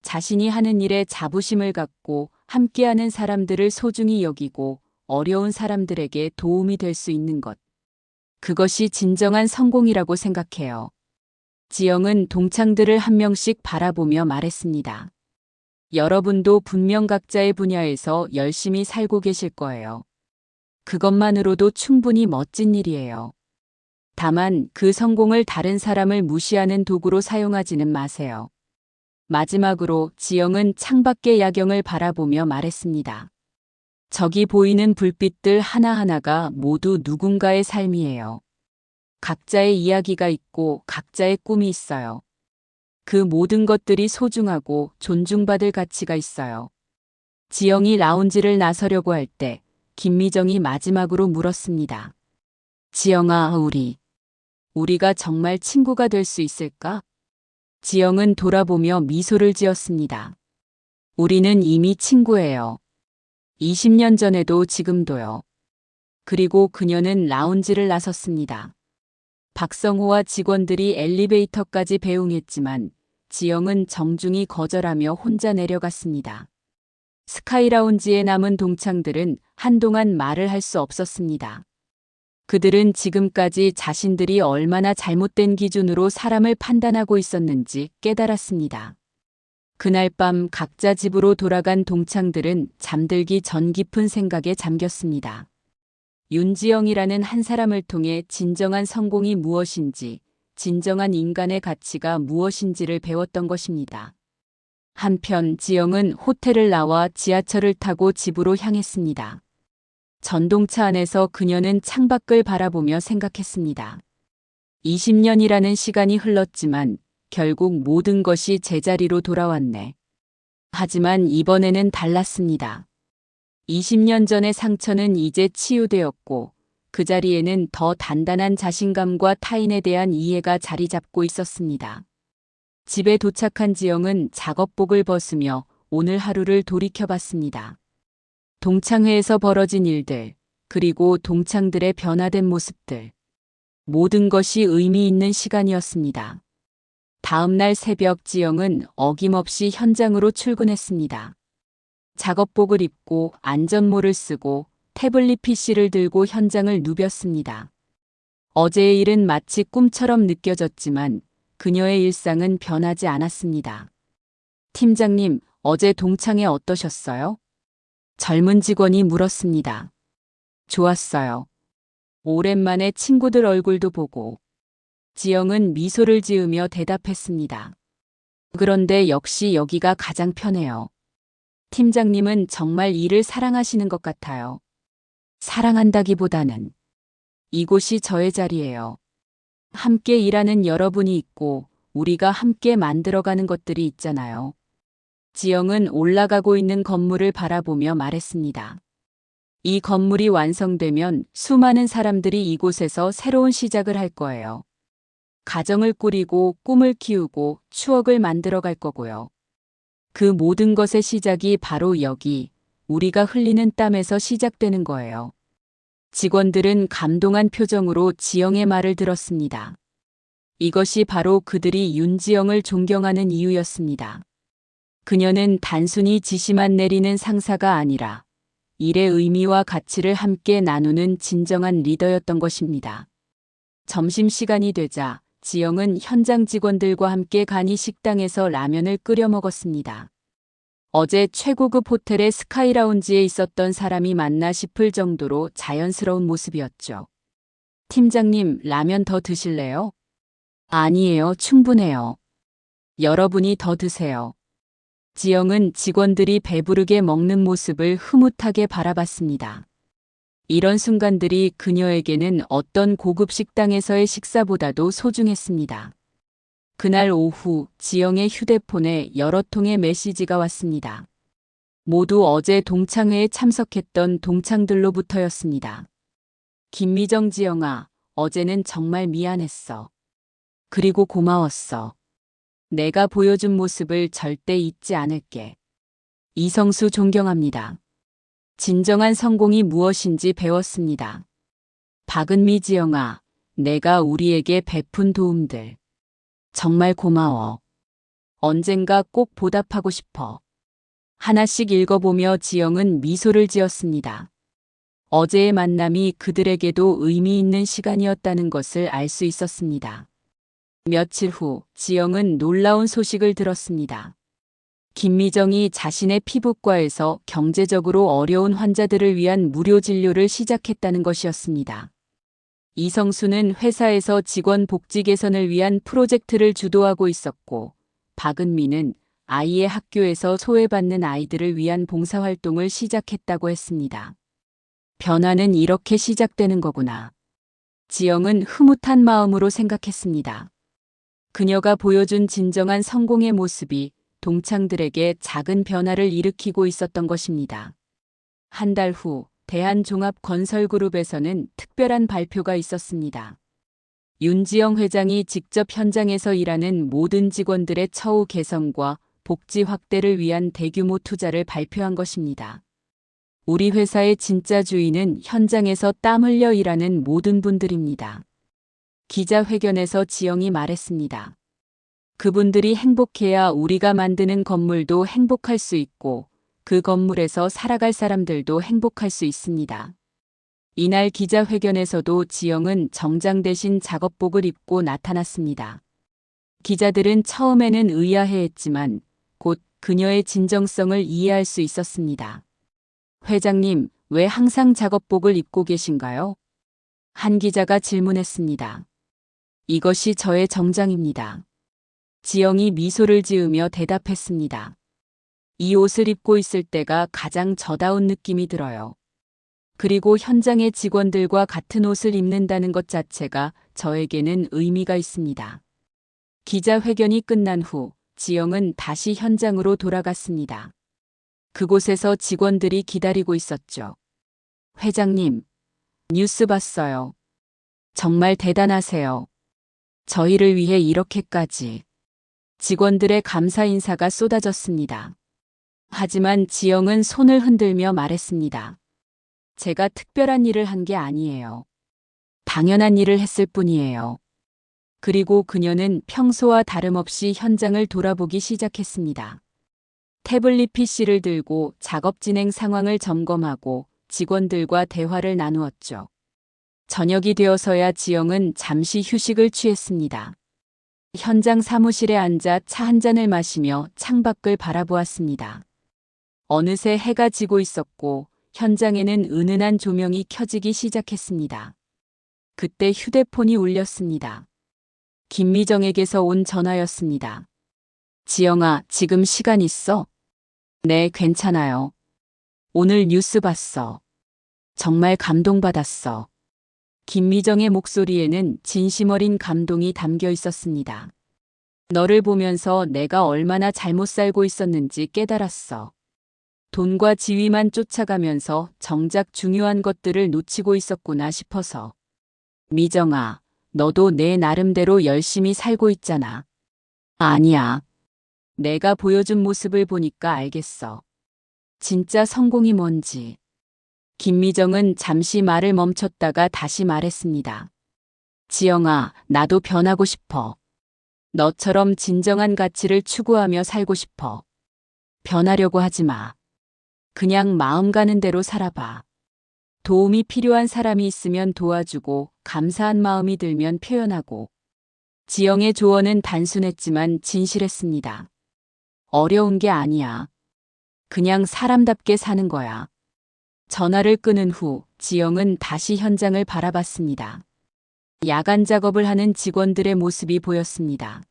자신이 하는 일에 자부심을 갖고 함께하는 사람들을 소중히 여기고 어려운 사람들에게 도움이 될 수 있는 것. 그것이 진정한 성공이라고 생각해요. 지영은 동창들을 한 명씩 바라보며 말했습니다. 여러분도 분명 각자의 분야에서 열심히 살고 계실 거예요. 그것만으로도 충분히 멋진 일이에요. 다만 그 성공을 다른 사람을 무시하는 도구로 사용하지는 마세요. 마지막으로 지영은 창밖의 야경을 바라보며 말했습니다. 저기 보이는 불빛들 하나하나가 모두 누군가의 삶이에요. 각자의 이야기가 있고 각자의 꿈이 있어요. 그 모든 것들이 소중하고 존중받을 가치가 있어요. 지영이 라운지를 나서려고 할 때 김미정이 마지막으로 물었습니다. 지영아, 우리가 정말 친구가 될 수 있을까? 지영은 돌아보며 미소를 지었습니다. 우리는 이미 친구예요. 20년 전에도 지금도요. 그리고 그녀는 라운지를 나섰습니다. 박성호와 직원들이 엘리베이터까지 배웅했지만 지영은 정중히 거절하며 혼자 내려갔습니다. 스카이라운지에 남은 동창들은 한동안 말을 할 수 없었습니다. 그들은 지금까지 자신들이 얼마나 잘못된 기준으로 사람을 판단하고 있었는지 깨달았습니다. 그날 밤 각자 집으로 돌아간 동창들은 잠들기 전 깊은 생각에 잠겼습니다. 윤지영이라는 한 사람을 통해 진정한 성공이 무엇인지, 진정한 인간의 가치가 무엇인지를 배웠던 것입니다. 한편 지영은 호텔을 나와 지하철을 타고 집으로 향했습니다. 전동차 안에서 그녀는 창밖을 바라보며 생각했습니다. 20년이라는 시간이 흘렀지만 결국 모든 것이 제자리로 돌아왔네. 하지만 이번에는 달랐습니다. 20년 전의 상처는 이제 치유되었고 그 자리에는 더 단단한 자신감과 타인에 대한 이해가 자리 잡고 있었습니다. 집에 도착한 지영은 작업복을 벗으며 오늘 하루를 돌이켜봤습니다. 동창회에서 벌어진 일들, 그리고 동창들의 변화된 모습들. 모든 것이 의미 있는 시간이었습니다. 다음 날 새벽 지영은 어김없이 현장으로 출근했습니다. 작업복을 입고 안전모를 쓰고 태블릿 PC를 들고 현장을 누볐습니다. 어제의 일은 마치 꿈처럼 느껴졌지만 그녀의 일상은 변하지 않았습니다. 팀장님, 어제 동창회 어떠셨어요? 젊은 직원이 물었습니다. 좋았어요. 오랜만에 친구들 얼굴도 보고. 지영은 미소를 지으며 대답했습니다. 그런데 역시 여기가 가장 편해요. 팀장님은 정말 일을 사랑하시는 것 같아요. 사랑한다기보다는 이곳이 저의 자리예요. 함께 일하는 여러분이 있고 우리가 함께 만들어가는 것들이 있잖아요. 지영은 올라가고 있는 건물을 바라보며 말했습니다. 이 건물이 완성되면 수많은 사람들이 이곳에서 새로운 시작을 할 거예요. 가정을 꾸리고 꿈을 키우고 추억을 만들어갈 거고요. 그 모든 것의 시작이 바로 여기, 우리가 흘리는 땀에서 시작되는 거예요. 직원들은 감동한 표정으로 지영의 말을 들었습니다. 이것이 바로 그들이 윤지영을 존경하는 이유였습니다. 그녀는 단순히 지시만 내리는 상사가 아니라 일의 의미와 가치를 함께 나누는 진정한 리더였던 것입니다. 점심시간이 되자 지영은 현장 직원들과 함께 간이 식당에서 라면을 끓여 먹었습니다. 어제 최고급 호텔의 스카이라운지에 있었던 사람이 맞나 싶을 정도로 자연스러운 모습이었죠. 팀장님, 라면 더 드실래요? 아니에요, 충분해요. 여러분이 더 드세요. 지영은 직원들이 배부르게 먹는 모습을 흐뭇하게 바라봤습니다. 이런 순간들이 그녀에게는 어떤 고급 식당에서의 식사보다도 소중했습니다. 그날 오후 지영의 휴대폰에 여러 통의 메시지가 왔습니다. 모두 어제 동창회에 참석했던 동창들로부터였습니다. 김미정, 지영아, 어제는 정말 미안했어. 그리고 고마웠어. 내가 보여준 모습을 절대 잊지 않을게. 이성수, 존경합니다. 진정한 성공이 무엇인지 배웠습니다. 박은미, 지영아, 내가 우리에게 베푼 도움들 정말 고마워. 언젠가 꼭 보답하고 싶어. 하나씩 읽어보며 지영은 미소를 지었습니다. 어제의 만남이 그들에게도 의미 있는 시간이었다는 것을 알 수 있었습니다. 며칠 후 지영은 놀라운 소식을 들었습니다. 김미정이 자신의 피부과에서 경제적으로 어려운 환자들을 위한 무료 진료를 시작했다는 것이었습니다. 이성수는 회사에서 직원 복지 개선을 위한 프로젝트를 주도하고 있었고, 박은미는 아이의 학교에서 소외받는 아이들을 위한 봉사활동을 시작했다고 했습니다. 변화는 이렇게 시작되는 거구나. 지영은 흐뭇한 마음으로 생각했습니다. 그녀가 보여준 진정한 성공의 모습이 동창들에게 작은 변화를 일으키고 있었던 것입니다. 한 달 후 대한종합건설그룹에서는 특별한 발표가 있었습니다. 윤지영 회장이 직접 현장에서 일하는 모든 직원들의 처우 개선과 복지 확대를 위한 대규모 투자를 발표한 것입니다. 우리 회사의 진짜 주인은 현장에서 땀 흘려 일하는 모든 분들입니다. 기자회견에서 지영이 말했습니다. 그분들이 행복해야 우리가 만드는 건물도 행복할 수 있고 그 건물에서 살아갈 사람들도 행복할 수 있습니다. 이날 기자회견에서도 지영은 정장 대신 작업복을 입고 나타났습니다. 기자들은 처음에는 의아해했지만 곧 그녀의 진정성을 이해할 수 있었습니다. 회장님, 왜 항상 작업복을 입고 계신가요? 한 기자가 질문했습니다. 이것이 저의 정장입니다. 지영이 미소를 지으며 대답했습니다. 이 옷을 입고 있을 때가 가장 저다운 느낌이 들어요. 그리고 현장의 직원들과 같은 옷을 입는다는 것 자체가 저에게는 의미가 있습니다. 기자회견이 끝난 후 지영은 다시 현장으로 돌아갔습니다. 그곳에서 직원들이 기다리고 있었죠. 회장님, 뉴스 봤어요. 정말 대단하세요. 저희를 위해 이렇게까지. 직원들의 감사 인사가 쏟아졌습니다. 하지만 지영은 손을 흔들며 말했습니다. 제가 특별한 일을 한 게 아니에요. 당연한 일을 했을 뿐이에요. 그리고 그녀는 평소와 다름없이 현장을 돌아보기 시작했습니다. 태블릿 PC를 들고 작업 진행 상황을 점검하고 직원들과 대화를 나누었죠. 저녁이 되어서야 지영은 잠시 휴식을 취했습니다. 현장 사무실에 앉아 차 한 잔을 마시며 창밖을 바라보았습니다. 어느새 해가 지고 있었고 현장에는 은은한 조명이 켜지기 시작했습니다. 그때 휴대폰이 울렸습니다. 김미정에게서 온 전화였습니다. 지영아, 지금 시간 있어? 네, 괜찮아요. 오늘 뉴스 봤어. 정말 감동받았어. 김미정의 목소리에는 진심 어린 감동이 담겨 있었습니다. 너를 보면서 내가 얼마나 잘못 살고 있었는지 깨달았어. 돈과 지위만 쫓아가면서 정작 중요한 것들을 놓치고 있었구나 싶어서. 미정아, 너도 내 나름대로 열심히 살고 있잖아. 아니야. 내가 보여준 모습을 보니까 알겠어. 진짜 성공이 뭔지. 김미정은 잠시 말을 멈췄다가 다시 말했습니다. 지영아, 나도 변하고 싶어. 너처럼 진정한 가치를 추구하며 살고 싶어. 변하려고 하지 마. 그냥 마음 가는 대로 살아봐. 도움이 필요한 사람이 있으면 도와주고 감사한 마음이 들면 표현하고. 지영의 조언은 단순했지만 진실했습니다. 어려운 게 아니야. 그냥 사람답게 사는 거야. 전화를 끊은 후 지영은 다시 현장을 바라봤습니다. 야간 작업을 하는 직원들의 모습이 보였습니다.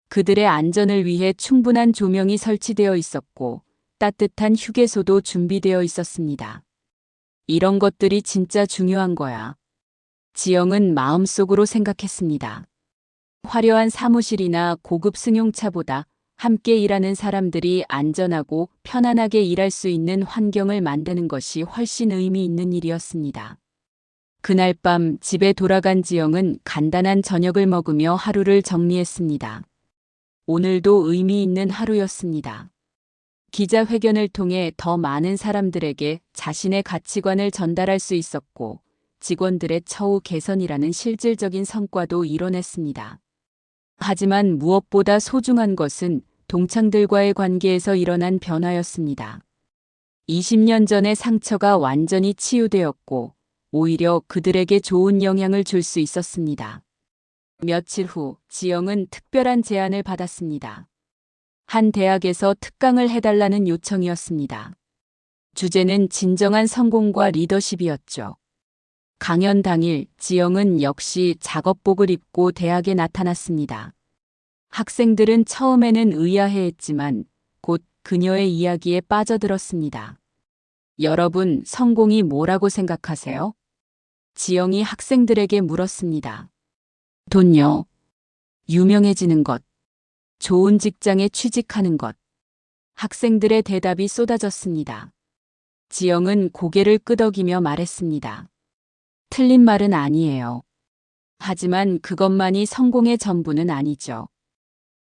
그들의 안전을 위해 충분한 조명이 설치되어 있었고 따뜻한 휴게소도 준비되어 있었습니다. 이런 것들이 진짜 중요한 거야. 지영은 마음속으로 생각했습니다. 화려한 사무실이나 고급 승용차보다 함께 일하는 사람들이 안전하고 편안하게 일할 수 있는 환경을 만드는 것이 훨씬 의미 있는 일이었습니다. 그날 밤 집에 돌아간 지영은 간단한 저녁을 먹으며 하루를 정리했습니다. 오늘도 의미 있는 하루였습니다. 기자회견을 통해 더 많은 사람들에게 자신의 가치관을 전달할 수 있었고 직원들의 처우 개선이라는 실질적인 성과도 이뤄냈습니다. 하지만 무엇보다 소중한 것은 동창들과의 관계에서 일어난 변화였습니다. 20년 전의 상처가 완전히 치유되었고 오히려 그들에게 좋은 영향을 줄 수 있었습니다. 며칠 후 지영은 특별한 제안을 받았습니다. 한 대학에서 특강을 해달라는 요청이었습니다. 주제는 진정한 성공과 리더십이었죠. 강연 당일 지영은 역시 작업복을 입고 대학에 나타났습니다. 학생들은 처음에는 의아해했지만 곧 그녀의 이야기에 빠져들었습니다. 여러분, 성공이 뭐라고 생각하세요? 지영이 학생들에게 물었습니다. 돈요. 유명해지는 것. 좋은 직장에 취직하는 것. 학생들의 대답이 쏟아졌습니다. 지영은 고개를 끄덕이며 말했습니다. 틀린 말은 아니에요. 하지만 그것만이 성공의 전부는 아니죠.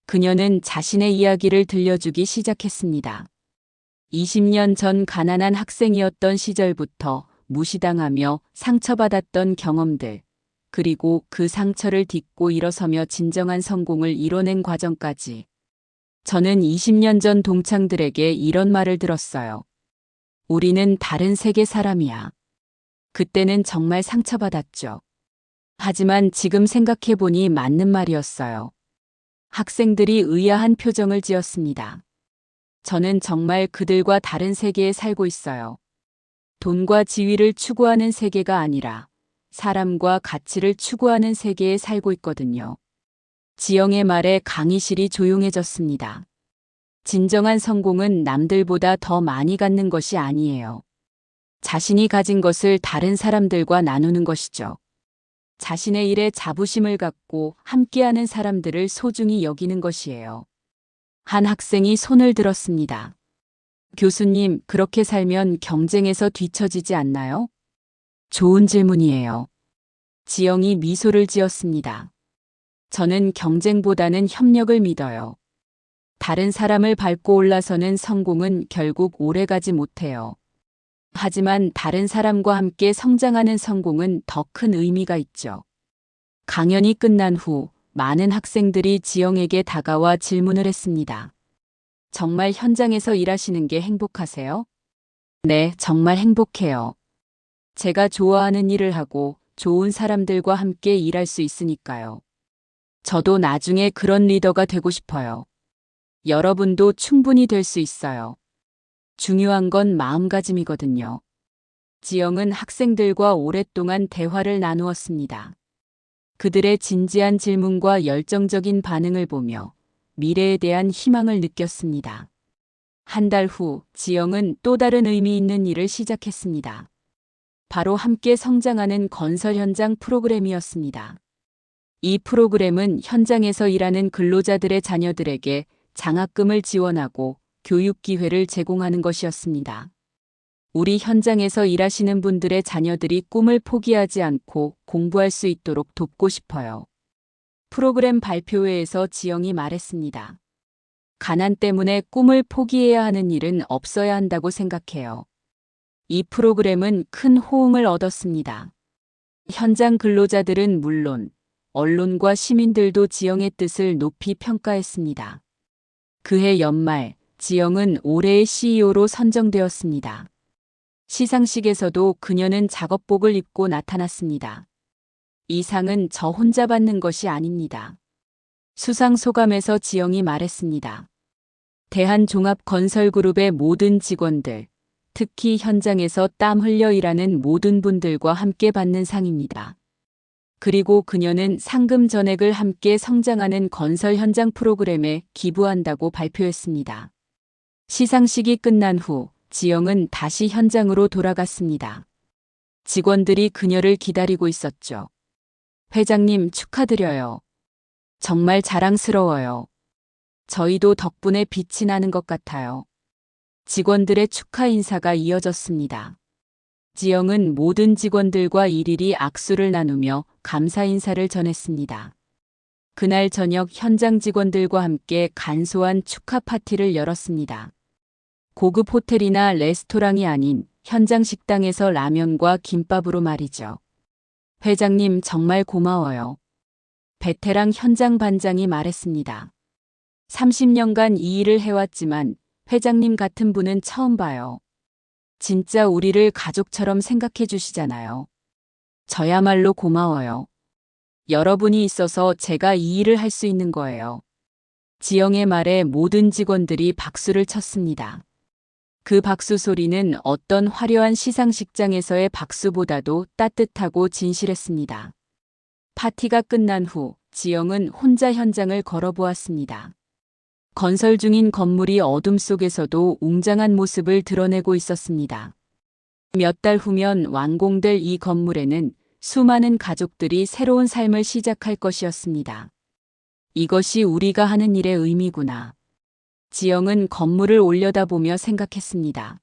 그녀는 자신의 이야기를 들려주기 시작했습니다. 20년 전 가난한 학생이었던 시절부터 무시당하며 상처받았던 경험들, 그리고 그 상처를 딛고 일어서며 진정한 성공을 이뤄낸 과정까지. 저는 20년 전 동창들에게 이런 말을 들었어요. 우리는 다른 세계 사람이야. 그때는 정말 상처받았죠. 하지만 지금 생각해보니 맞는 말이었어요. 학생들이 의아한 표정을 지었습니다. 저는 정말 그들과 다른 세계에 살고 있어요. 돈과 지위를 추구하는 세계가 아니라 사람과 가치를 추구하는 세계에 살고 있거든요. 지영의 말에 강의실이 조용해졌습니다. 진정한 성공은 남들보다 더 많이 갖는 것이 아니에요. 자신이 가진 것을 다른 사람들과 나누는 것이죠. 자신의 일에 자부심을 갖고 함께하는 사람들을 소중히 여기는 것이에요. 한 학생이 손을 들었습니다. 교수님, 그렇게 살면 경쟁에서 뒤처지지 않나요? 좋은 질문이에요. 지영이 미소를 지었습니다. 저는 경쟁보다는 협력을 믿어요. 다른 사람을 밟고 올라서는 성공은 결국 오래가지 못해요. 하지만 다른 사람과 함께 성장하는 성공은 더 큰 의미가 있죠. 강연이 끝난 후 많은 학생들이 지영에게 다가와 질문을 했습니다. 정말 현장에서 일하시는 게 행복하세요? 네, 정말 행복해요. 제가 좋아하는 일을 하고 좋은 사람들과 함께 일할 수 있으니까요. 저도 나중에 그런 리더가 되고 싶어요. 여러분도 충분히 될 수 있어요. 중요한 건 마음가짐이거든요. 지영은 학생들과 오랫동안 대화를 나누었습니다. 그들의 진지한 질문과 열정적인 반응을 보며 미래에 대한 희망을 느꼈습니다. 한 달 후, 지영은 또 다른 의미 있는 일을 시작했습니다. 바로 함께 성장하는 건설 현장 프로그램이었습니다. 이 프로그램은 현장에서 일하는 근로자들의 자녀들에게 장학금을 지원하고 교육 기회를 제공하는 것이었습니다. 우리 현장에서 일하시는 분들의 자녀들이 꿈을 포기하지 않고 공부할 수 있도록 돕고 싶어요. 프로그램 발표회에서 지영이 말했습니다. 가난 때문에 꿈을 포기해야 하는 일은 없어야 한다고 생각해요. 이 프로그램은 큰 호응을 얻었습니다. 현장 근로자들은 물론 언론과 시민들도 지영의 뜻을 높이 평가했습니다. 그해 연말, 지영은 올해의 CEO로 선정되었습니다. 시상식에서도 그녀는 작업복을 입고 나타났습니다. 이 상은 저 혼자 받는 것이 아닙니다. 수상 소감에서 지영이 말했습니다. 대한종합건설그룹의 모든 직원들, 특히 현장에서 땀 흘려 일하는 모든 분들과 함께 받는 상입니다. 그리고 그녀는 상금 전액을 함께 성장하는 건설 현장 프로그램에 기부한다고 발표했습니다. 시상식이 끝난 후 지영은 다시 현장으로 돌아갔습니다. 직원들이 그녀를 기다리고 있었죠. 회장님, 축하드려요. 정말 자랑스러워요. 저희도 덕분에 빛이 나는 것 같아요. 직원들의 축하 인사가 이어졌습니다. 지영은 모든 직원들과 일일이 악수를 나누며 감사 인사를 전했습니다. 그날 저녁 현장 직원들과 함께 간소한 축하 파티를 열었습니다. 고급 호텔이나 레스토랑이 아닌 현장 식당에서 라면과 김밥으로 말이죠. 회장님, 정말 고마워요. 베테랑 현장 반장이 말했습니다. 30년간 이 일을 해왔지만 회장님 같은 분은 처음 봐요. 진짜 우리를 가족처럼 생각해 주시잖아요. 저야말로 고마워요. 여러분이 있어서 제가 이 일을 할 수 있는 거예요. 지영의 말에 모든 직원들이 박수를 쳤습니다. 그 박수 소리는 어떤 화려한 시상식장에서의 박수보다도 따뜻하고 진실했습니다. 파티가 끝난 후 지영은 혼자 현장을 걸어보았습니다. 건설 중인 건물이 어둠 속에서도 웅장한 모습을 드러내고 있었습니다. 몇 달 후면 완공될 이 건물에는 수많은 가족들이 새로운 삶을 시작할 것이었습니다. 이것이 우리가 하는 일의 의미구나. 지영은 건물을 올려다보며 생각했습니다.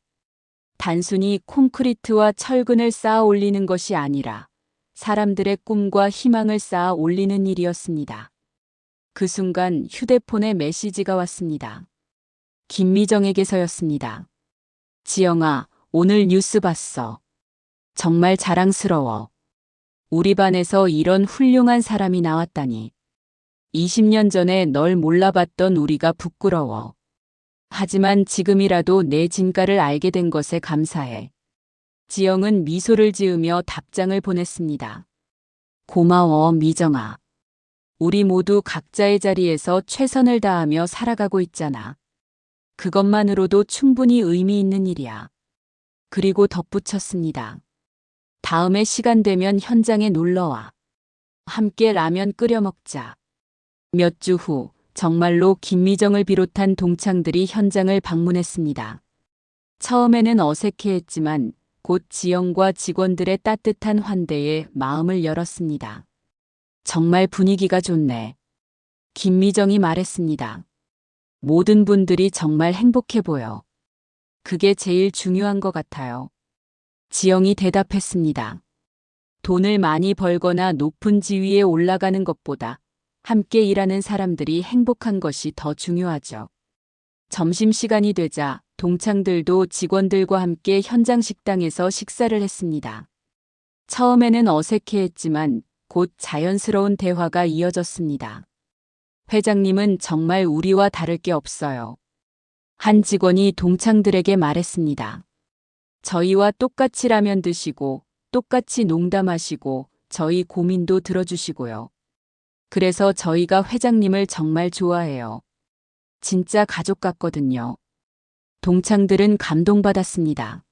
단순히 콘크리트와 철근을 쌓아 올리는 것이 아니라 사람들의 꿈과 희망을 쌓아 올리는 일이었습니다. 그 순간 휴대폰에 메시지가 왔습니다. 김미정에게서였습니다. 지영아, 오늘 뉴스 봤어. 정말 자랑스러워. 우리 반에서 이런 훌륭한 사람이 나왔다니. 20년 전에 널 몰라봤던 우리가 부끄러워. 하지만 지금이라도 내 진가를 알게 된 것에 감사해. 지영은 미소를 지으며 답장을 보냈습니다. 고마워, 미정아. 우리 모두 각자의 자리에서 최선을 다하며 살아가고 있잖아. 그것만으로도 충분히 의미 있는 일이야. 그리고 덧붙였습니다. 다음에 시간 되면 현장에 놀러와. 함께 라면 끓여 먹자. 몇 주 후 정말로 김미정을 비롯한 동창들이 현장을 방문했습니다. 처음에는 어색해했지만 곧 지영과 직원들의 따뜻한 환대에 마음을 열었습니다. 정말 분위기가 좋네. 김미정이 말했습니다. 모든 분들이 정말 행복해 보여. 그게 제일 중요한 것 같아요. 지영이 대답했습니다. 돈을 많이 벌거나 높은 지위에 올라가는 것보다 함께 일하는 사람들이 행복한 것이 더 중요하죠. 점심시간이 되자 동창들도 직원들과 함께 현장 식당에서 식사를 했습니다. 처음에는 어색해했지만 곧 자연스러운 대화가 이어졌습니다. 회장님은 정말 우리와 다를 게 없어요. 한 직원이 동창들에게 말했습니다. 저희와 똑같이 라면 드시고 똑같이 농담하시고 저희 고민도 들어주시고요. 그래서 저희가 회장님을 정말 좋아해요. 진짜 가족 같거든요. 동창들은 감동받았습니다.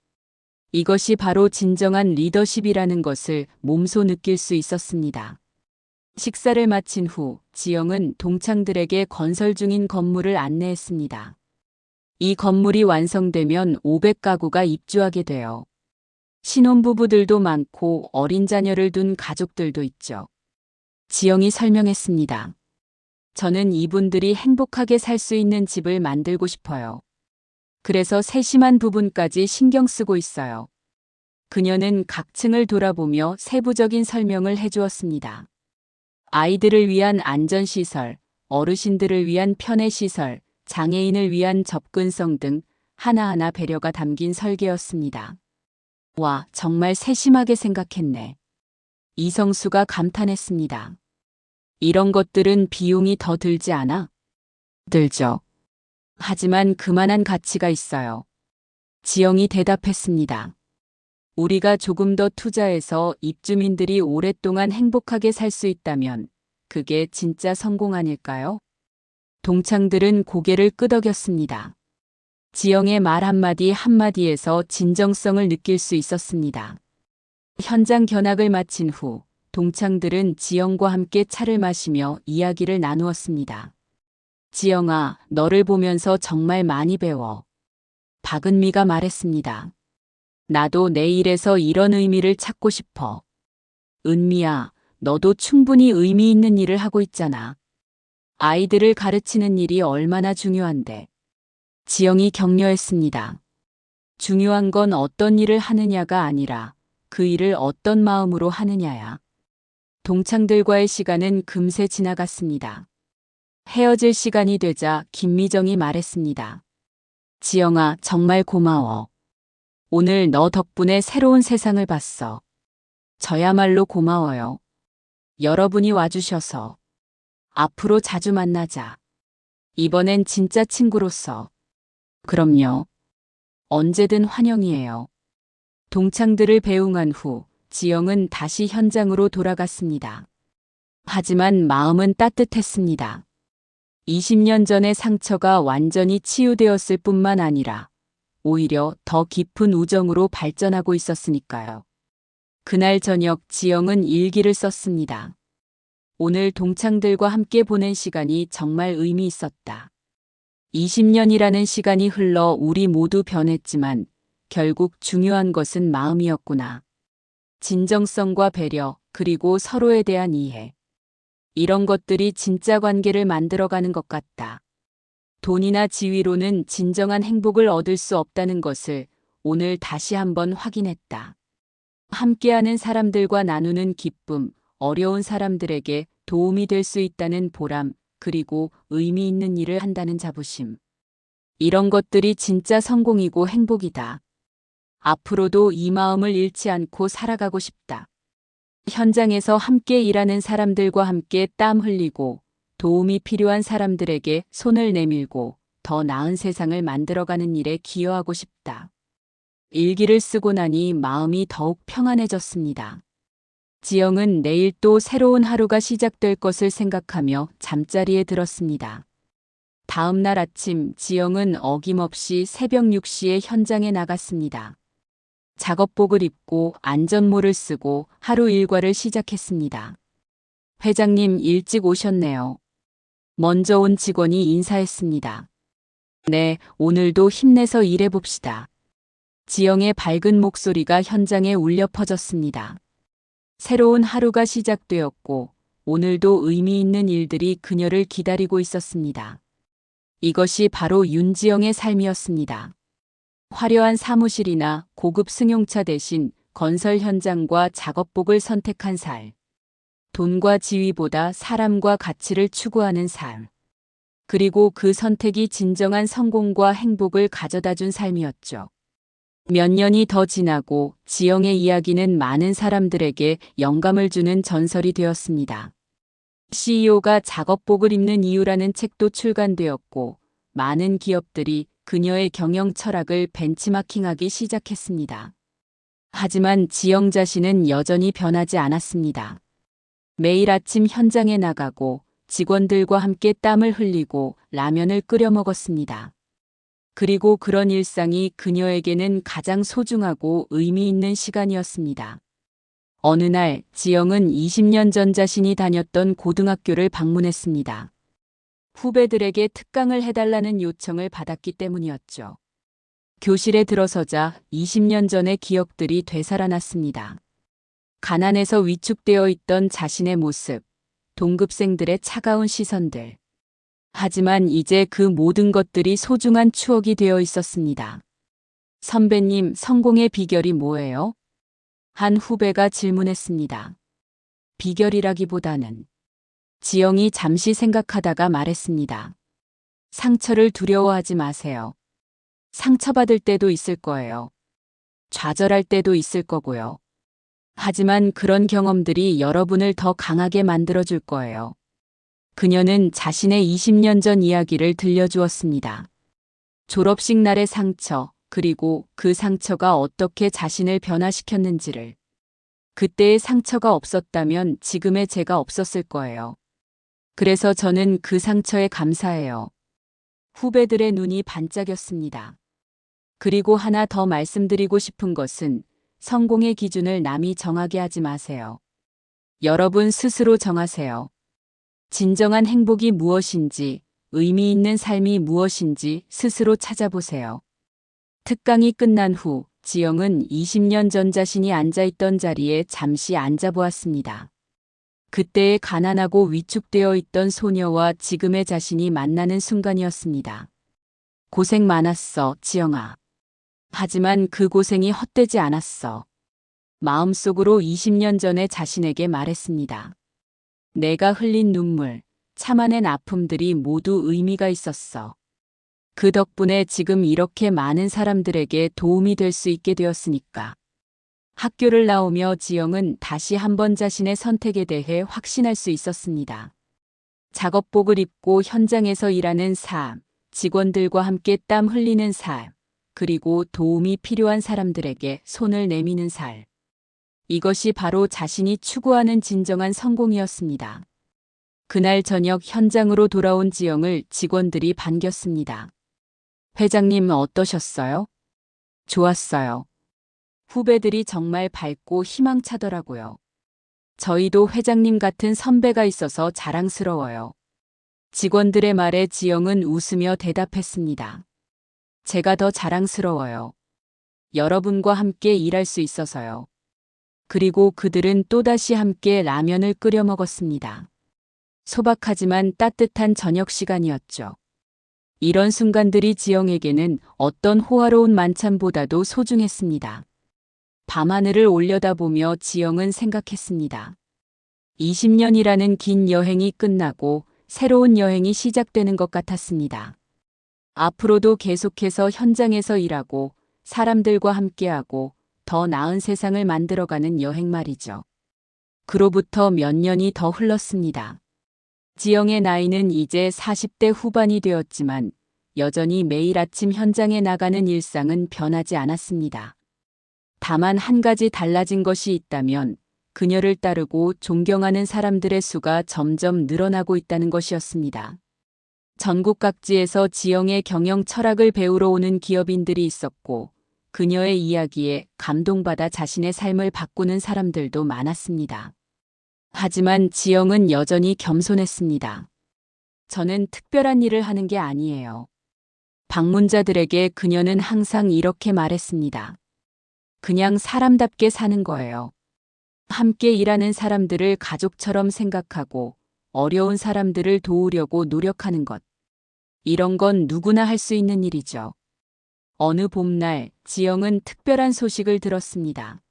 이것이 바로 진정한 리더십이라는 것을 몸소 느낄 수 있었습니다. 식사를 마친 후 지영은 동창들에게 건설 중인 건물을 안내했습니다. 이 건물이 완성되면 500가구가 입주하게 돼요. 신혼부부들도 많고 어린 자녀를 둔 가족들도 있죠. 지영이 설명했습니다. 저는 이분들이 행복하게 살 수 있는 집을 만들고 싶어요. 그래서 세심한 부분까지 신경 쓰고 있어요. 그녀는 각 층을 돌아보며 세부적인 설명을 해주었습니다. 아이들을 위한 안전시설, 어르신들을 위한 편의시설, 장애인을 위한 접근성 등 하나하나 배려가 담긴 설계였습니다. 와, 정말 세심하게 생각했네. 이성수가 감탄했습니다. 이런 것들은 비용이 더 들지 않아? 들죠. 하지만 그만한 가치가 있어요. 지영이 대답했습니다. 우리가 조금 더 투자해서 입주민들이 오랫동안 행복하게 살 수 있다면 그게 진짜 성공 아닐까요? 동창들은 고개를 끄덕였습니다. 지영의 말 한마디 한마디에서 진정성을 느낄 수 있었습니다. 현장 견학을 마친 후 동창들은 지영과 함께 차를 마시며 이야기를 나누었습니다. 지영아, 너를 보면서 정말 많이 배워. 박은미가 말했습니다. 나도 내 일에서 이런 의미를 찾고 싶어. 은미야, 너도 충분히 의미 있는 일을 하고 있잖아. 아이들을 가르치는 일이 얼마나 중요한데. 지영이 격려했습니다. 중요한 건 어떤 일을 하느냐가 아니라 그 일을 어떤 마음으로 하느냐야. 동창들과의 시간은 금세 지나갔습니다. 헤어질 시간이 되자 김미정이 말했습니다. 지영아, 정말 고마워. 오늘 너 덕분에 새로운 세상을 봤어. 저야말로 고마워요. 여러분이 와주셔서. 앞으로 자주 만나자. 이번엔 진짜 친구로서. 그럼요. 언제든 환영이에요. 동창들을 배웅한 후 지영은 다시 현장으로 돌아갔습니다. 하지만 마음은 따뜻했습니다. 20년 전의 상처가 완전히 치유되었을 뿐만 아니라 오히려 더 깊은 우정으로 발전하고 있었으니까요. 그날 저녁 지영은 일기를 썼습니다. 오늘 동창들과 함께 보낸 시간이 정말 의미 있었다. 20년이라는 시간이 흘러 우리 모두 변했지만 결국 중요한 것은 마음이었구나. 진정성과 배려, 그리고 서로에 대한 이해. 이런 것들이 진짜 관계를 만들어가는 것 같다. 돈이나 지위로는 진정한 행복을 얻을 수 없다는 것을 오늘 다시 한번 확인했다. 함께하는 사람들과 나누는 기쁨, 어려운 사람들에게 도움이 될 수 있다는 보람, 그리고 의미 있는 일을 한다는 자부심. 이런 것들이 진짜 성공이고 행복이다. 앞으로도 이 마음을 잃지 않고 살아가고 싶다. 현장에서 함께 일하는 사람들과 함께 땀 흘리고 도움이 필요한 사람들에게 손을 내밀고 더 나은 세상을 만들어가는 일에 기여하고 싶다. 일기를 쓰고 나니 마음이 더욱 평안해졌습니다. 지영은 내일 또 새로운 하루가 시작될 것을 생각하며 잠자리에 들었습니다. 다음 날 아침 지영은 어김없이 새벽 6시에 현장에 나갔습니다. 작업복을 입고 안전모를 쓰고 하루 일과를 시작했습니다. 회장님 일찍 오셨네요. 먼저 온 직원이 인사했습니다. 네, 오늘도 힘내서 일해봅시다. 지영의 밝은 목소리가 현장에 울려 퍼졌습니다. 새로운 하루가 시작되었고 오늘도 의미 있는 일들이 그녀를 기다리고 있었습니다. 이것이 바로 윤지영의 삶이었습니다. 화려한 사무실이나 고급 승용차 대신 건설 현장과 작업복을 선택한 삶. 돈과 지위보다 사람과 가치를 추구하는 삶. 그리고 그 선택이 진정한 성공과 행복을 가져다 준 삶이었죠. 몇 년이 더 지나고 지영의 이야기는 많은 사람들에게 영감을 주는 전설이 되었습니다. CEO가 작업복을 입는 이유라는 책도 출간되었고 많은 기업들이 그녀의 경영 철학을 벤치마킹하기 시작했습니다. 하지만 지영 자신은 여전히 변하지 않았습니다. 매일 아침 현장에 나가고 직원들과 함께 땀을 흘리고 라면을 끓여 먹었습니다. 그리고 그런 일상이 그녀에게는 가장 소중하고 의미 있는 시간이었습니다. 어느 날 지영은 20년 전 자신이 다녔던 고등학교를 방문했습니다. 후배들에게 특강을 해달라는 요청을 받았기 때문이었죠. 교실에 들어서자 20년 전의 기억들이 되살아났습니다. 가난에서 위축되어 있던 자신의 모습, 동급생들의 차가운 시선들. 하지만 이제 그 모든 것들이 소중한 추억이 되어 있었습니다. 선배님, 성공의 비결이 뭐예요? 한 후배가 질문했습니다. 비결이라기보다는 지영이 잠시 생각하다가 말했습니다. 상처를 두려워하지 마세요. 상처받을 때도 있을 거예요. 좌절할 때도 있을 거고요. 하지만 그런 경험들이 여러분을 더 강하게 만들어줄 거예요. 그녀는 자신의 20년 전 이야기를 들려주었습니다. 졸업식 날의 상처, 그리고 그 상처가 어떻게 자신을 변화시켰는지를. 그때의 상처가 없었다면 지금의 제가 없었을 거예요. 그래서 저는 그 상처에 감사해요. 후배들의 눈이 반짝였습니다. 그리고 하나 더 말씀드리고 싶은 것은 성공의 기준을 남이 정하게 하지 마세요. 여러분 스스로 정하세요. 진정한 행복이 무엇인지, 의미 있는 삶이 무엇인지 스스로 찾아보세요. 특강이 끝난 후 지영은 20년 전 자신이 앉아있던 자리에 잠시 앉아보았습니다. 그때의 가난하고 위축되어 있던 소녀와 지금의 자신이 만나는 순간이었습니다. 고생 많았어, 지영아. 하지만 그 고생이 헛되지 않았어. 마음속으로 20년 전의 자신에게 말했습니다. 내가 흘린 눈물, 참아낸 아픔들이 모두 의미가 있었어. 그 덕분에 지금 이렇게 많은 사람들에게 도움이 될 수 있게 되었으니까. 학교를 나오며 지영은 다시 한번 자신의 선택에 대해 확신할 수 있었습니다. 작업복을 입고 현장에서 일하는 삶, 직원들과 함께 땀 흘리는 삶, 그리고 도움이 필요한 사람들에게 손을 내미는 삶. 이것이 바로 자신이 추구하는 진정한 성공이었습니다. 그날 저녁 현장으로 돌아온 지영을 직원들이 반겼습니다. 회장님 어떠셨어요? 좋았어요. 후배들이 정말 밝고 희망차더라고요. 저희도 회장님 같은 선배가 있어서 자랑스러워요. 직원들의 말에 지영은 웃으며 대답했습니다. 제가 더 자랑스러워요. 여러분과 함께 일할 수 있어서요. 그리고 그들은 또다시 함께 라면을 끓여 먹었습니다. 소박하지만 따뜻한 저녁 시간이었죠. 이런 순간들이 지영에게는 어떤 호화로운 만찬보다도 소중했습니다. 밤하늘을 올려다보며 지영은 생각했습니다. 20년이라는 긴 여행이 끝나고 새로운 여행이 시작되는 것 같았습니다. 앞으로도 계속해서 현장에서 일하고 사람들과 함께하고 더 나은 세상을 만들어가는 여행 말이죠. 그로부터 몇 년이 더 흘렀습니다. 지영의 나이는 이제 40대 후반이 되었지만 여전히 매일 아침 현장에 나가는 일상은 변하지 않았습니다. 다만 한 가지 달라진 것이 있다면 그녀를 따르고 존경하는 사람들의 수가 점점 늘어나고 있다는 것이었습니다. 전국 각지에서 지영의 경영 철학을 배우러 오는 기업인들이 있었고 그녀의 이야기에 감동받아 자신의 삶을 바꾸는 사람들도 많았습니다. 하지만 지영은 여전히 겸손했습니다. 저는 특별한 일을 하는 게 아니에요. 방문자들에게 그녀는 항상 이렇게 말했습니다. 그냥 사람답게 사는 거예요. 함께 일하는 사람들을 가족처럼 생각하고 어려운 사람들을 도우려고 노력하는 것. 이런 건 누구나 할 수 있는 일이죠. 어느 봄날 지영은 특별한 소식을 들었습니다.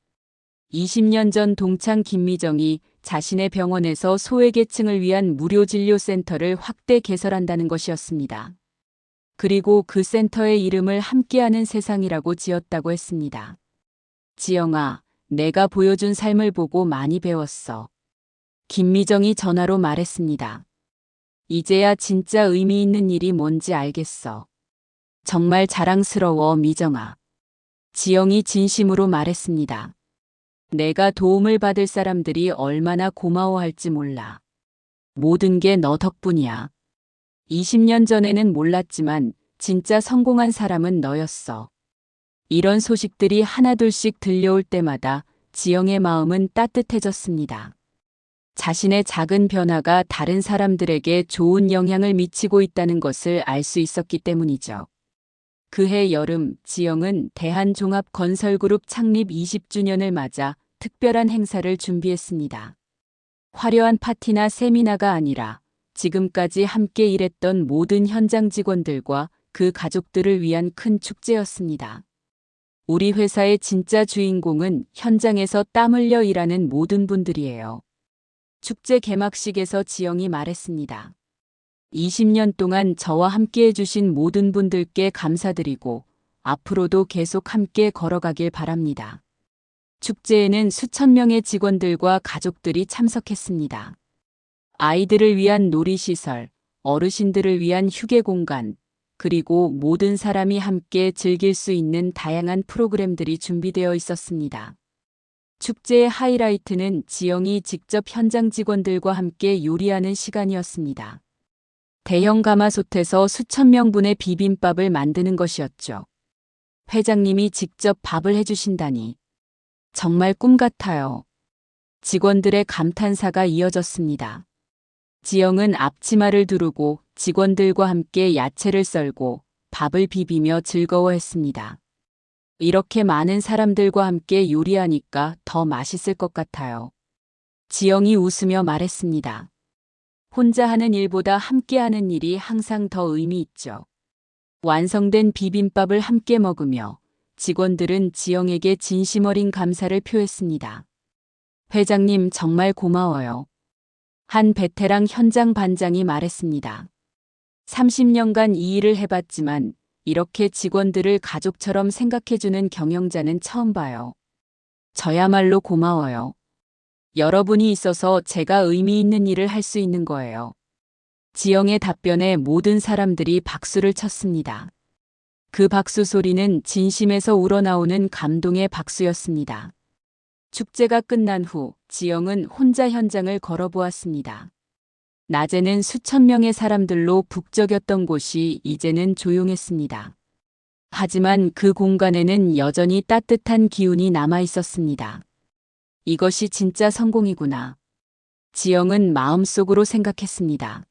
20년 전 동창 김미정이 자신의 병원에서 소외계층을 위한 무료 진료센터를 확대 개설한다는 것이었습니다. 그리고 그 센터의 이름을 함께하는 세상이라고 지었다고 했습니다. 지영아, 내가 보여준 삶을 보고 많이 배웠어. 김미정이 전화로 말했습니다. 이제야 진짜 의미 있는 일이 뭔지 알겠어. 정말 자랑스러워, 미정아. 지영이 진심으로 말했습니다. 내가 도움을 받을 사람들이 얼마나 고마워할지 몰라. 모든 게 너 덕분이야. 20년 전에는 몰랐지만 진짜 성공한 사람은 너였어. 이런 소식들이 하나둘씩 들려올 때마다 지영의 마음은 따뜻해졌습니다. 자신의 작은 변화가 다른 사람들에게 좋은 영향을 미치고 있다는 것을 알 수 있었기 때문이죠. 그해 여름 지영은 대한종합건설그룹 창립 20주년을 맞아 특별한 행사를 준비했습니다. 화려한 파티나 세미나가 아니라 지금까지 함께 일했던 모든 현장 직원들과 그 가족들을 위한 큰 축제였습니다. 우리 회사의 진짜 주인공은 현장에서 땀 흘려 일하는 모든 분들이에요. 축제 개막식에서 지영이 말했습니다. 20년 동안 저와 함께 해주신 모든 분들께 감사드리고 앞으로도 계속 함께 걸어가길 바랍니다. 축제에는 수천 명의 직원들과 가족들이 참석했습니다. 아이들을 위한 놀이시설, 어르신들을 위한 휴게 공간, 그리고 모든 사람이 함께 즐길 수 있는 다양한 프로그램들이 준비되어 있었습니다. 축제의 하이라이트는 지영이 직접 현장 직원들과 함께 요리하는 시간이었습니다. 대형 가마솥에서 수천 명분의 비빔밥을 만드는 것이었죠. 회장님이 직접 밥을 해주신다니. 정말 꿈 같아요. 직원들의 감탄사가 이어졌습니다. 지영은 앞치마를 두르고 직원들과 함께 야채를 썰고 밥을 비비며 즐거워했습니다. 이렇게 많은 사람들과 함께 요리하니까 더 맛있을 것 같아요. 지영이 웃으며 말했습니다. 혼자 하는 일보다 함께 하는 일이 항상 더 의미 있죠. 완성된 비빔밥을 함께 먹으며 직원들은 지영에게 진심 어린 감사를 표했습니다. 회장님 정말 고마워요. 한 베테랑 현장 반장이 말했습니다. 30년간 이 일을 해봤지만 이렇게 직원들을 가족처럼 생각해주는 경영자는 처음 봐요. 저야말로 고마워요. 여러분이 있어서 제가 의미 있는 일을 할 수 있는 거예요. 지영의 답변에 모든 사람들이 박수를 쳤습니다. 그 박수 소리는 진심에서 우러나오는 감동의 박수였습니다. 축제가 끝난 후 지영은 혼자 현장을 걸어보았습니다. 낮에는 수천 명의 사람들로 북적였던 곳이 이제는 조용했습니다. 하지만 그 공간에는 여전히 따뜻한 기운이 남아 있었습니다. 이것이 진짜 성공이구나. 지영은 마음속으로 생각했습니다.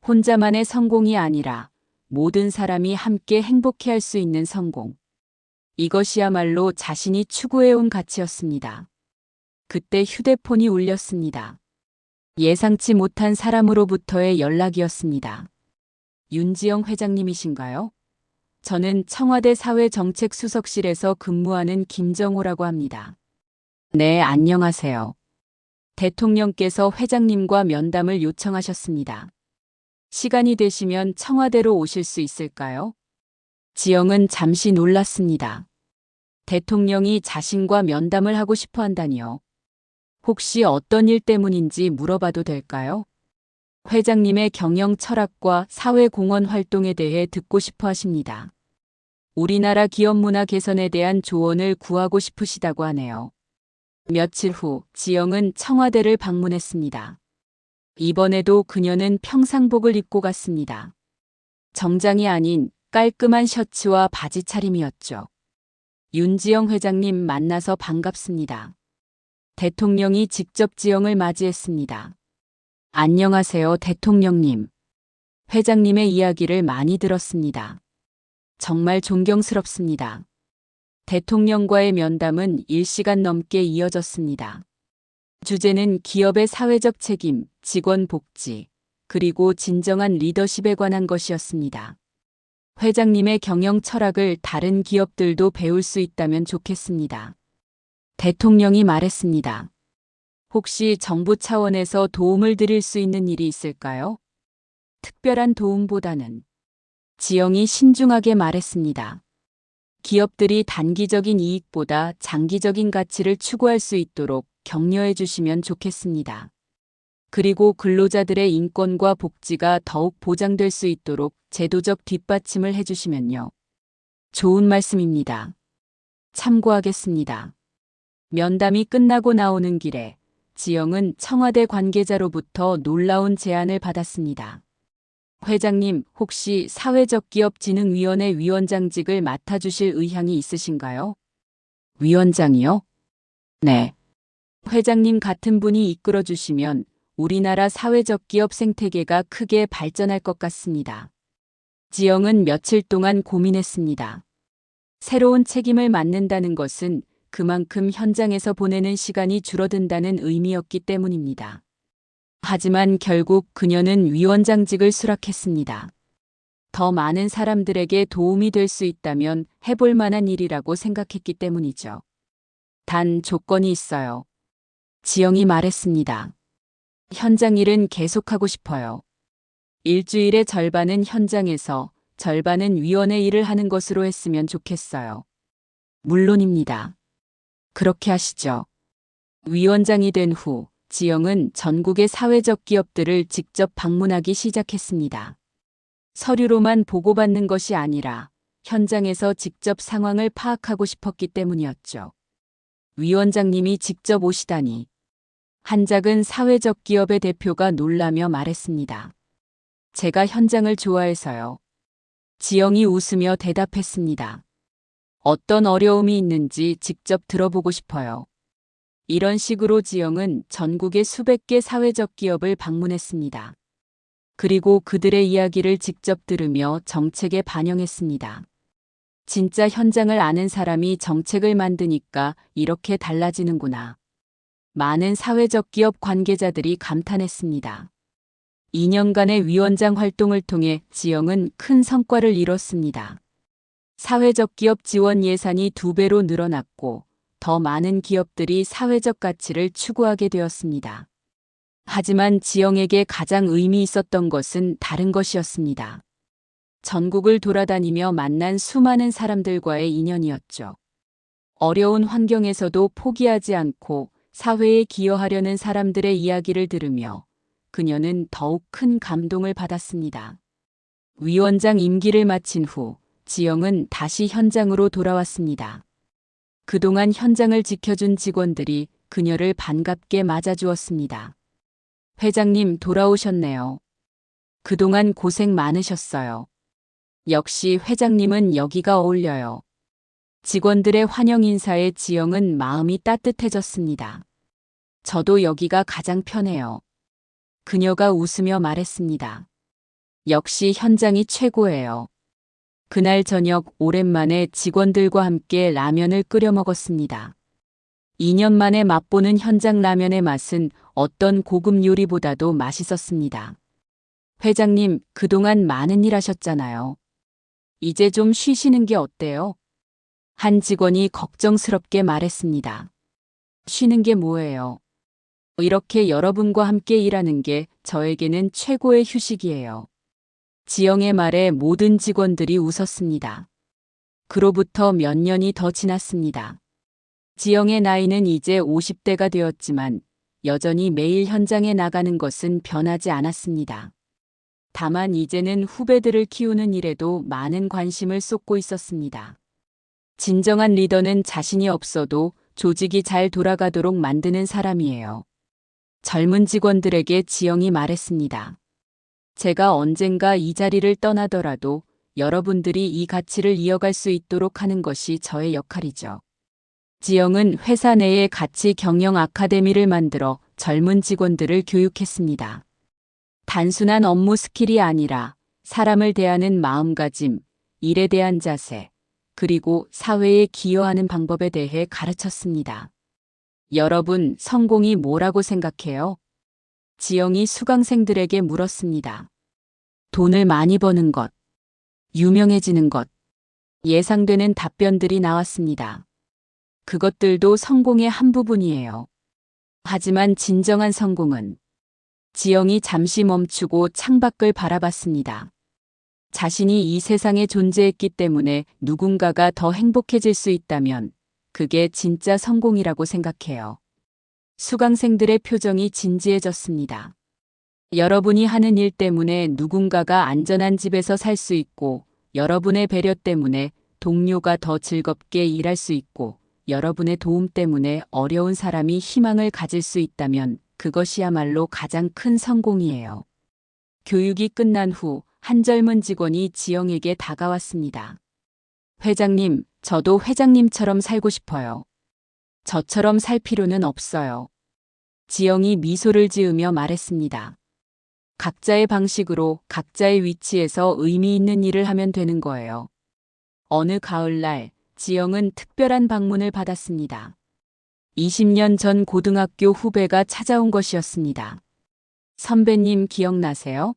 혼자만의 성공이 아니라 모든 사람이 함께 행복해할 수 있는 성공. 이것이야말로 자신이 추구해온 가치였습니다. 그때 휴대폰이 울렸습니다. 예상치 못한 사람으로부터의 연락이었습니다. 윤지영 회장님이신가요? 저는 청와대 사회정책수석실에서 근무하는 김정호라고 합니다. 네, 안녕하세요. 대통령께서 회장님과 면담을 요청하셨습니다. 시간이 되시면 청와대로 오실 수 있을까요? 지영은 잠시 놀랐습니다. 대통령이 자신과 면담을 하고 싶어 한다니요. 혹시 어떤 일 때문인지 물어봐도 될까요? 회장님의 경영 철학과 사회공헌 활동에 대해 듣고 싶어 하십니다. 우리나라 기업 문화 개선에 대한 조언을 구하고 싶으시다고 하네요. 며칠 후 지영은 청와대를 방문했습니다. 이번에도 그녀는 평상복을 입고 갔습니다. 정장이 아닌 깔끔한 셔츠와 바지 차림이었죠. 윤지영 회장님 만나서 반갑습니다. 대통령이 직접 지영을 맞이했습니다. 안녕하세요, 대통령님. 회장님의 이야기를 많이 들었습니다. 정말 존경스럽습니다. 대통령과의 면담은 1시간 넘게 이어졌습니다. 주제는 기업의 사회적 책임, 직원 복지, 그리고 진정한 리더십에 관한 것이었습니다. 회장님의 경영 철학을 다른 기업들도 배울 수 있다면 좋겠습니다. 대통령이 말했습니다. 혹시 정부 차원에서 도움을 드릴 수 있는 일이 있을까요? 특별한 도움보다는 지영이 신중하게 말했습니다. 기업들이 단기적인 이익보다 장기적인 가치를 추구할 수 있도록 격려해 주시면 좋겠습니다. 그리고 근로자들의 인권과 복지가 더욱 보장될 수 있도록 제도적 뒷받침을 해주시면요. 좋은 말씀입니다. 참고하겠습니다. 면담이 끝나고 나오는 길에 지영은 청와대 관계자로부터 놀라운 제안을 받았습니다. 회장님, 혹시 사회적기업진흥위원회 위원장직을 맡아주실 의향이 있으신가요? 위원장이요? 네. 회장님 같은 분이 이끌어주시면 우리나라 사회적 기업 생태계가 크게 발전할 것 같습니다. 지영은 며칠 동안 고민했습니다. 새로운 책임을 맡는다는 것은 그만큼 현장에서 보내는 시간이 줄어든다는 의미였기 때문입니다. 하지만 결국 그녀는 위원장직을 수락했습니다. 더 많은 사람들에게 도움이 될 수 있다면 해볼 만한 일이라고 생각했기 때문이죠. 단 조건이 있어요. 지영이 말했습니다. 현장 일은 계속하고 싶어요. 일주일의 절반은 현장에서 절반은 위원회 일을 하는 것으로 했으면 좋겠어요. 물론입니다. 그렇게 하시죠. 위원장이 된 후 지영은 전국의 사회적 기업들을 직접 방문하기 시작했습니다. 서류로만 보고받는 것이 아니라 현장에서 직접 상황을 파악하고 싶었기 때문이었죠. 위원장님이 직접 오시다니. 한 작은 사회적 기업의 대표가 놀라며 말했습니다. 제가 현장을 좋아해서요. 지영이 웃으며 대답했습니다. 어떤 어려움이 있는지 직접 들어보고 싶어요. 이런 식으로 지영은 전국의 수백 개 사회적 기업을 방문했습니다. 그리고 그들의 이야기를 직접 들으며 정책에 반영했습니다. 진짜 현장을 아는 사람이 정책을 만드니까 이렇게 달라지는구나. 많은 사회적 기업 관계자들이 감탄했습니다. 2년간의 위원장 활동을 통해 지영은 큰 성과를 이뤘습니다. 사회적 기업 지원 예산이 2배로 늘어났고 더 많은 기업들이 사회적 가치를 추구하게 되었습니다. 하지만 지영에게 가장 의미 있었던 것은 다른 것이었습니다. 전국을 돌아다니며 만난 수많은 사람들과의 인연이었죠. 어려운 환경에서도 포기하지 않고 사회에 기여하려는 사람들의 이야기를 들으며 그녀는 더욱 큰 감동을 받았습니다. 위원장 임기를 마친 후 지영은 다시 현장으로 돌아왔습니다. 그동안 현장을 지켜준 직원들이 그녀를 반갑게 맞아주었습니다. 회장님 돌아오셨네요. 그동안 고생 많으셨어요. 역시 회장님은 여기가 어울려요. 직원들의 환영 인사에 지영은 마음이 따뜻해졌습니다. 저도 여기가 가장 편해요. 그녀가 웃으며 말했습니다. 역시 현장이 최고예요. 그날 저녁 오랜만에 직원들과 함께 라면을 끓여 먹었습니다. 2년 만에 맛보는 현장 라면의 맛은 어떤 고급 요리보다도 맛있었습니다. 회장님, 그동안 많은 일 하셨잖아요. 이제 좀 쉬시는 게 어때요? 한 직원이 걱정스럽게 말했습니다. 쉬는 게 뭐예요? 이렇게 여러분과 함께 일하는 게 저에게는 최고의 휴식이에요. 지영의 말에 모든 직원들이 웃었습니다. 그로부터 몇 년이 더 지났습니다. 지영의 나이는 이제 50대가 되었지만 여전히 매일 현장에 나가는 것은 변하지 않았습니다. 다만 이제는 후배들을 키우는 일에도 많은 관심을 쏟고 있었습니다. 진정한 리더는 자신이 없어도 조직이 잘 돌아가도록 만드는 사람이에요. 젊은 직원들에게 지영이 말했습니다. 제가 언젠가 이 자리를 떠나더라도 여러분들이 이 가치를 이어갈 수 있도록 하는 것이 저의 역할이죠. 지영은 회사 내에 가치 경영 아카데미를 만들어 젊은 직원들을 교육했습니다. 단순한 업무 스킬이 아니라 사람을 대하는 마음가짐, 일에 대한 자세, 그리고 사회에 기여하는 방법에 대해 가르쳤습니다. 여러분, 성공이 뭐라고 생각해요? 지영이 수강생들에게 물었습니다. 돈을 많이 버는 것, 유명해지는 것, 예상되는 답변들이 나왔습니다. 그것들도 성공의 한 부분이에요. 하지만 진정한 성공은 지영이 잠시 멈추고 창밖을 바라봤습니다. 자신이 이 세상에 존재했기 때문에 누군가가 더 행복해질 수 있다면 그게 진짜 성공이라고 생각해요. 수강생들의 표정이 진지해졌습니다. 여러분이 하는 일 때문에 누군가가 안전한 집에서 살 수 있고, 여러분의 배려 때문에 동료가 더 즐겁게 일할 수 있고, 여러분의 도움 때문에 어려운 사람이 희망을 가질 수 있다면 그것이야말로 가장 큰 성공이에요. 교육이 끝난 후 한 젊은 직원이 지영에게 다가왔습니다. 회장님, 저도 회장님처럼 살고 싶어요. 저처럼 살 필요는 없어요. 지영이 미소를 지으며 말했습니다. 각자의 방식으로 각자의 위치에서 의미 있는 일을 하면 되는 거예요. 어느 가을날, 지영은 특별한 방문을 받았습니다. 20년 전 고등학교 후배가 찾아온 것이었습니다. 선배님 기억나세요?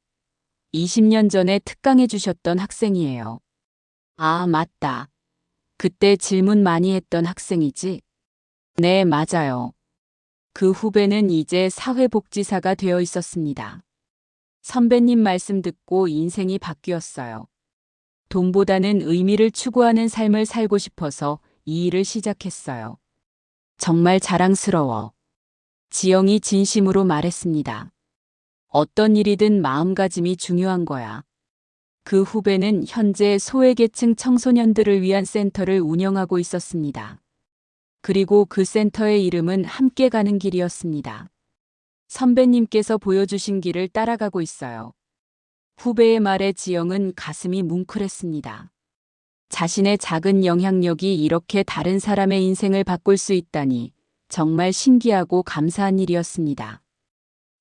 20년 전에 특강해 주셨던 학생이에요. 아, 맞다. 그때 질문 많이 했던 학생이지? 네, 맞아요. 그 후배는 이제 사회복지사가 되어 있었습니다. 선배님 말씀 듣고 인생이 바뀌었어요. 돈보다는 의미를 추구하는 삶을 살고 싶어서 이 일을 시작했어요. 정말 자랑스러워. 지영이 진심으로 말했습니다. 어떤 일이든 마음가짐이 중요한 거야. 그 후배는 현재 소외계층 청소년들을 위한 센터를 운영하고 있었습니다. 그리고 그 센터의 이름은 함께 가는 길이었습니다. 선배님께서 보여주신 길을 따라가고 있어요. 후배의 말에 지영은 가슴이 뭉클했습니다. 자신의 작은 영향력이 이렇게 다른 사람의 인생을 바꿀 수 있다니 정말 신기하고 감사한 일이었습니다.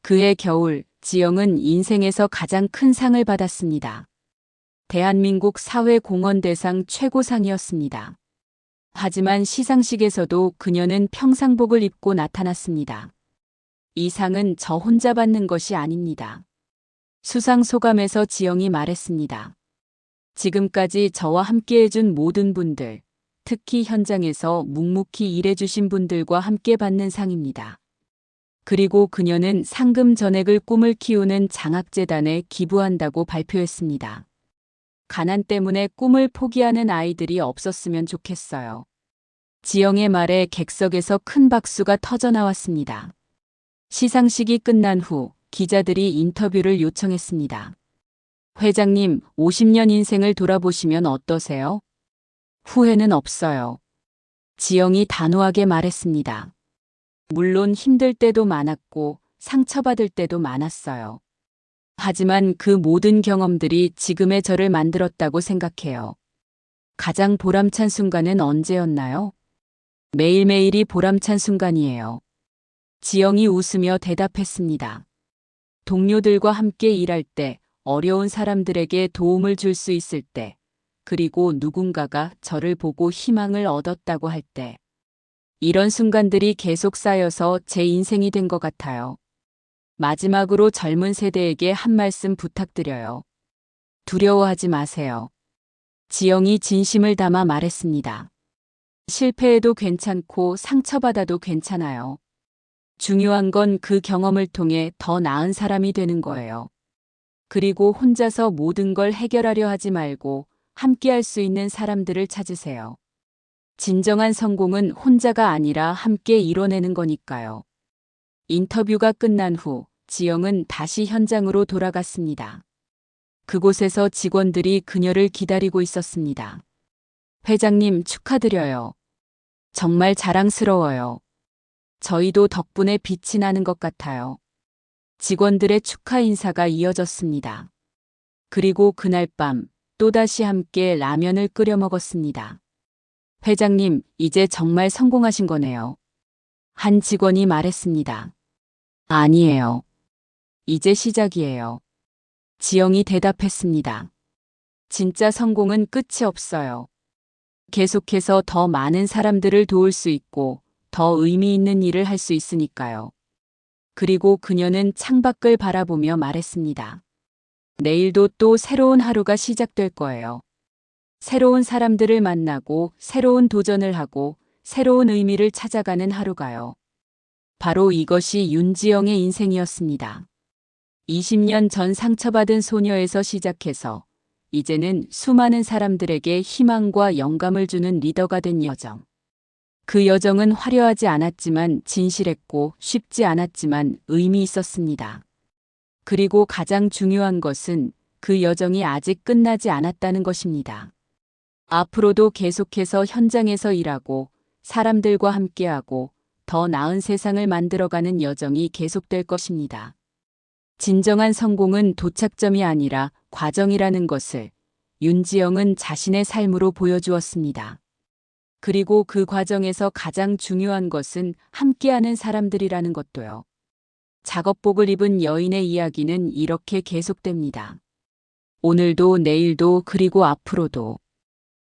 그해 겨울, 지영은 인생에서 가장 큰 상을 받았습니다. 대한민국 사회공헌대상 최고상이었습니다. 하지만 시상식에서도 그녀는 평상복을 입고 나타났습니다. 이 상은 저 혼자 받는 것이 아닙니다. 수상 소감에서 지영이 말했습니다. 지금까지 저와 함께 해준 모든 분들, 특히 현장에서 묵묵히 일해주신 분들과 함께 받는 상입니다. 그리고 그녀는 상금 전액을 꿈을 키우는 장학재단에 기부한다고 발표했습니다. 가난 때문에 꿈을 포기하는 아이들이 없었으면 좋겠어요. 지영의 말에 객석에서 큰 박수가 터져나왔습니다. 시상식이 끝난 후 기자들이 인터뷰를 요청했습니다. 회장님, 50년 인생을 돌아보시면 어떠세요? 후회는 없어요. 지영이 단호하게 말했습니다. 물론 힘들 때도 많았고 상처받을 때도 많았어요. 하지만 그 모든 경험들이 지금의 저를 만들었다고 생각해요. 가장 보람찬 순간은 언제였나요? 매일매일이 보람찬 순간이에요. 지영이 웃으며 대답했습니다. 동료들과 함께 일할 때, 어려운 사람들에게 도움을 줄 수 있을 때, 그리고 누군가가 저를 보고 희망을 얻었다고 할 때, 이런 순간들이 계속 쌓여서 제 인생이 된 것 같아요. 마지막으로 젊은 세대에게 한 말씀 부탁드려요. 두려워하지 마세요. 지영이 진심을 담아 말했습니다. 실패해도 괜찮고 상처받아도 괜찮아요. 중요한 건 그 경험을 통해 더 나은 사람이 되는 거예요. 그리고 혼자서 모든 걸 해결하려 하지 말고 함께 할 수 있는 사람들을 찾으세요. 진정한 성공은 혼자가 아니라 함께 이뤄내는 거니까요. 인터뷰가 끝난 후 지영은 다시 현장으로 돌아갔습니다. 그곳에서 직원들이 그녀를 기다리고 있었습니다. 회장님 축하드려요. 정말 자랑스러워요. 저희도 덕분에 빛이 나는 것 같아요. 직원들의 축하 인사가 이어졌습니다. 그리고 그날 밤 또다시 함께 라면을 끓여 먹었습니다. 회장님, 이제 정말 성공하신 거네요. 한 직원이 말했습니다. 아니에요. 이제 시작이에요. 지영이 대답했습니다. 진짜 성공은 끝이 없어요. 계속해서 더 많은 사람들을 도울 수 있고 더 의미 있는 일을 할 수 있으니까요. 그리고 그녀는 창밖을 바라보며 말했습니다. 내일도 또 새로운 하루가 시작될 거예요. 새로운 사람들을 만나고 새로운 도전을 하고 새로운 의미를 찾아가는 하루가요. 바로 이것이 윤지영의 인생이었습니다. 20년 전 상처받은 소녀에서 시작해서 이제는 수많은 사람들에게 희망과 영감을 주는 리더가 된 여정. 그 여정은 화려하지 않았지만 진실했고 쉽지 않았지만 의미 있었습니다. 그리고 가장 중요한 것은 그 여정이 아직 끝나지 않았다는 것입니다. 앞으로도 계속해서 현장에서 일하고 사람들과 함께하고 더 나은 세상을 만들어가는 여정이 계속될 것입니다. 진정한 성공은 도착점이 아니라 과정이라는 것을 윤지영은 자신의 삶으로 보여주었습니다. 그리고 그 과정에서 가장 중요한 것은 함께하는 사람들이라는 것도요. 작업복을 입은 여인의 이야기는 이렇게 계속됩니다. 오늘도 내일도 그리고 앞으로도.